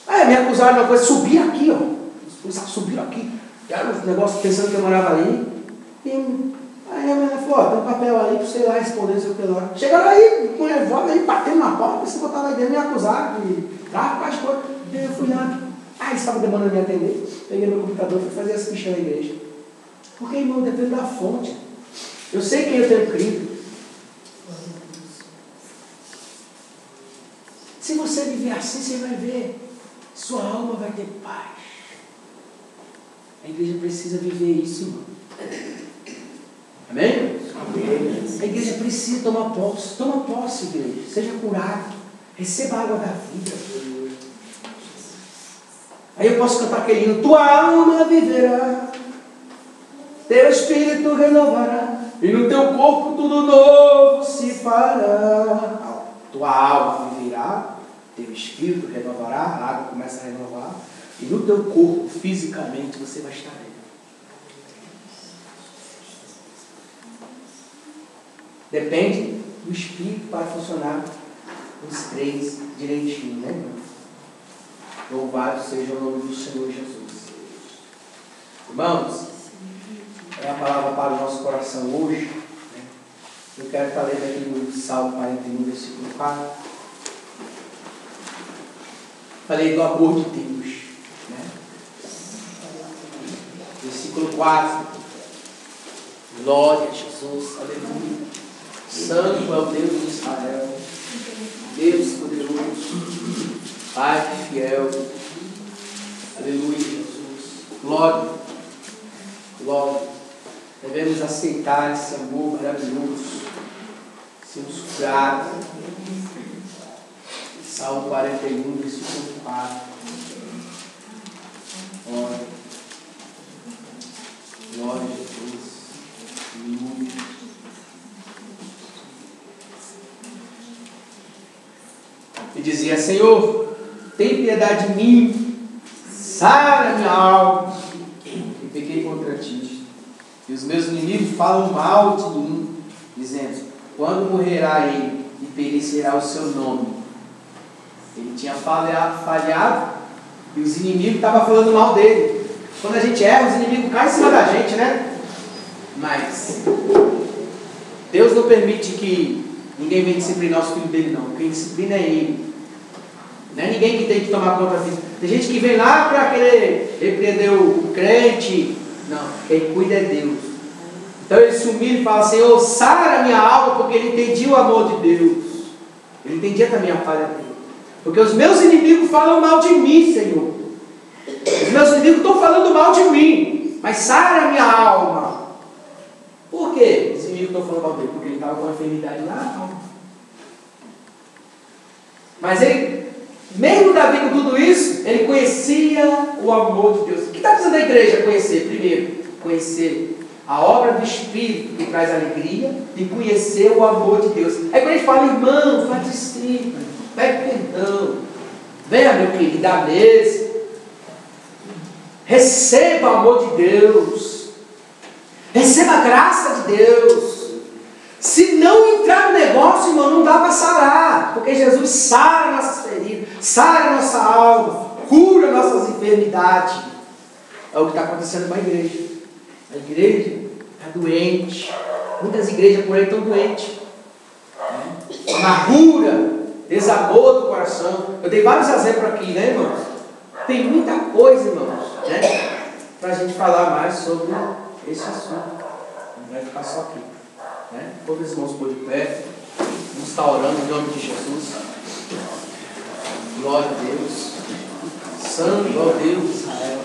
Aí me acusaram de uma coisa, subir aqui, ó. Os policiais subiram aqui, era um negócio pensando que eu morava ali, e aí a mulher falou, ó, tem um papel aí para você ir lá responder seu lá. Chegaram aí, com revólver aí, batendo na porta, se botar lá dentro, me acusaram de tráfico, as coisas. Daí eu fui lá, aí eles estavam demorando me atender, peguei meu computador e fui fazer essa ficha na igreja. Porque, irmão, depende da fonte. Eu sei quem eu tenho crido. Se você viver assim, você vai ver, sua alma vai ter paz. A igreja precisa viver isso, irmão. Amém? Amém? A igreja precisa tomar posse. Toma posse, igreja. Seja curado. Receba a água da vida. Aí eu posso cantar aquele hino. Tua alma viverá, teu espírito renovará, e no teu corpo tudo novo se fará. Tua alma viverá, teu espírito renovará, a água começa a renovar, e no teu corpo, fisicamente, você vai estar bem. Depende do Espírito para funcionar os 3 direitinho, né, irmão? Louvado seja o nome do Senhor Jesus. Irmãos, é a palavra para o nosso coração hoje, né? Eu quero estar lendo aqui no livro de Salmo 41, versículo 4. Falei do amor de Deus, né? Versículo 4. Glória a Jesus, aleluia. Santo é o Deus de Israel, Deus poderoso, Pai fiel, aleluia, Jesus, glória, glória. Devemos aceitar esse amor maravilhoso, sermos curados. Salmo 41, versículo 4. Glória, glória a Jesus, aleluia. E dizia, Senhor, tem piedade de mim, sara minha alma, e pequei contra ti. E os meus inimigos falam mal de mim, dizendo, quando morrerá ele e perecerá o seu nome? Ele tinha falhado e os inimigos estavam falando mal dele. Quando a gente erra, os inimigos caem em cima da gente, né? Mas Deus não permite que Ninguém vem disciplinar os filhos dele, não. Quem disciplina é ele. Não é ninguém que tem que tomar conta disso. Tem gente que vem lá para querer repreender o crente. Não, quem cuida é Deus. Então ele se humilha e fala: Senhor, sara a minha alma, porque ele entendia o amor de Deus. Ele entendia também a falha dele. Porque os meus inimigos falam mal de mim, Senhor. Os meus inimigos estão falando mal de mim. Mas sara a minha alma. Por quê? Os inimigos estão falando mal dele? Porque ele estava com uma enfermidade na alma. Mas ele, mesmo Davi com tudo isso, ele conhecia o amor de Deus. O que está precisando da igreja conhecer? Primeiro, conhecer a obra do Espírito que traz alegria, e conhecer o amor de Deus. Aí quando a gente fala: irmão, participe, pede perdão, venha, meu querido, à mesa, receba o amor de Deus, receba a graça de Deus. Se não entrar no negócio, irmão, não dá para sarar, porque Jesus sara nossas feridas, sara nossa alma, cura nossas enfermidades. É o que está acontecendo com a igreja. A igreja está doente. Muitas igrejas por aí estão doentes. Amargura, desamor do coração. Eu dei vários exemplos aqui, né, irmãos? Tem muita coisa, irmãos, né, para a gente falar mais sobre esse assunto. Não vai ficar só aqui. Né? Todos os irmãos por de pé. Vamos estar orando em nome de Jesus. Glória a Deus. Santo, ó Deus de Israel.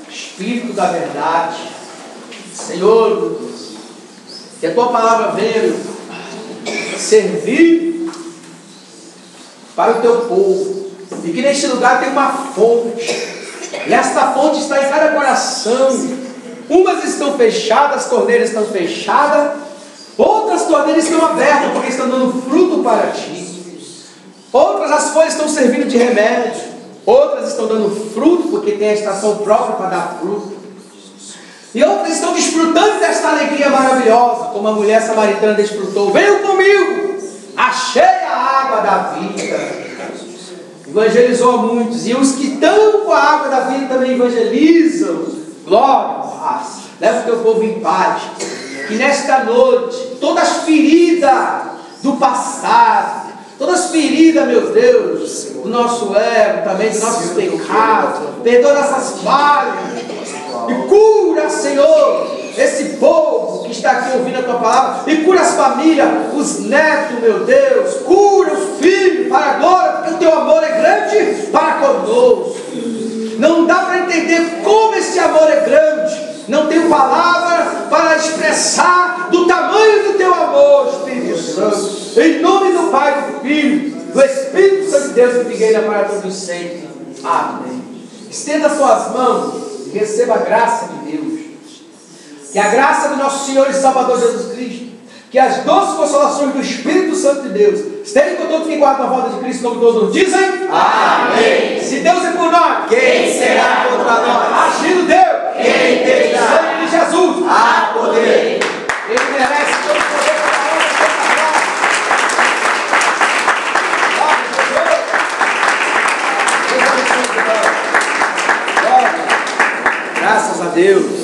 Espírito da verdade. Senhor, meu Deus, que a tua palavra venha servir para o teu povo, e que neste lugar tem uma fonte, e esta fonte está em cada coração. Umas estão fechadas, as torneiras estão fechadas, outras torneiras estão abertas, porque estão dando fruto para ti. Outras, as folhas estão servindo de remédio, outras estão dando fruto, porque tem a estação própria para dar fruto. E outras estão desfrutando desta alegria maravilhosa, como a mulher samaritana desfrutou. Venham comigo, achei a água da vida. Evangelizou a muitos. E os que estão com a água da vida também evangelizam. Glória, paz. Leva o teu povo em paz. Que nesta noite, todas as feridas do passado, todas as feridas, meu Deus, do nosso ego, também dos nossos pecados, perdoa nossas falhas. E cura, Senhor, esse povo que está aqui ouvindo a tua palavra. E cura as famílias, os netos, meu Deus. Cura os filhos para a glória, porque o teu amor é grande para conosco. Não dá para entender como esse amor é grande. Não tenho palavra para expressar do tamanho do teu amor, Espírito Santo. Em nome do Pai, do Filho, do Espírito Santo de Deus, que fiquei para todos sempre. Amém. Estenda suas mãos. Receba a graça de Deus. Que a graça do nosso Senhor e Salvador Jesus Cristo, que as doces consolações do Espírito Santo de Deus estejam com todos que guardam a volta de Cristo, como todos dizem. Amém. Se Deus é por nós, quem será contra nós? Agindo Deus, quem terá? Em nome de Jesus, há poder. Ele merece todo o poder para a honra e graças a Deus.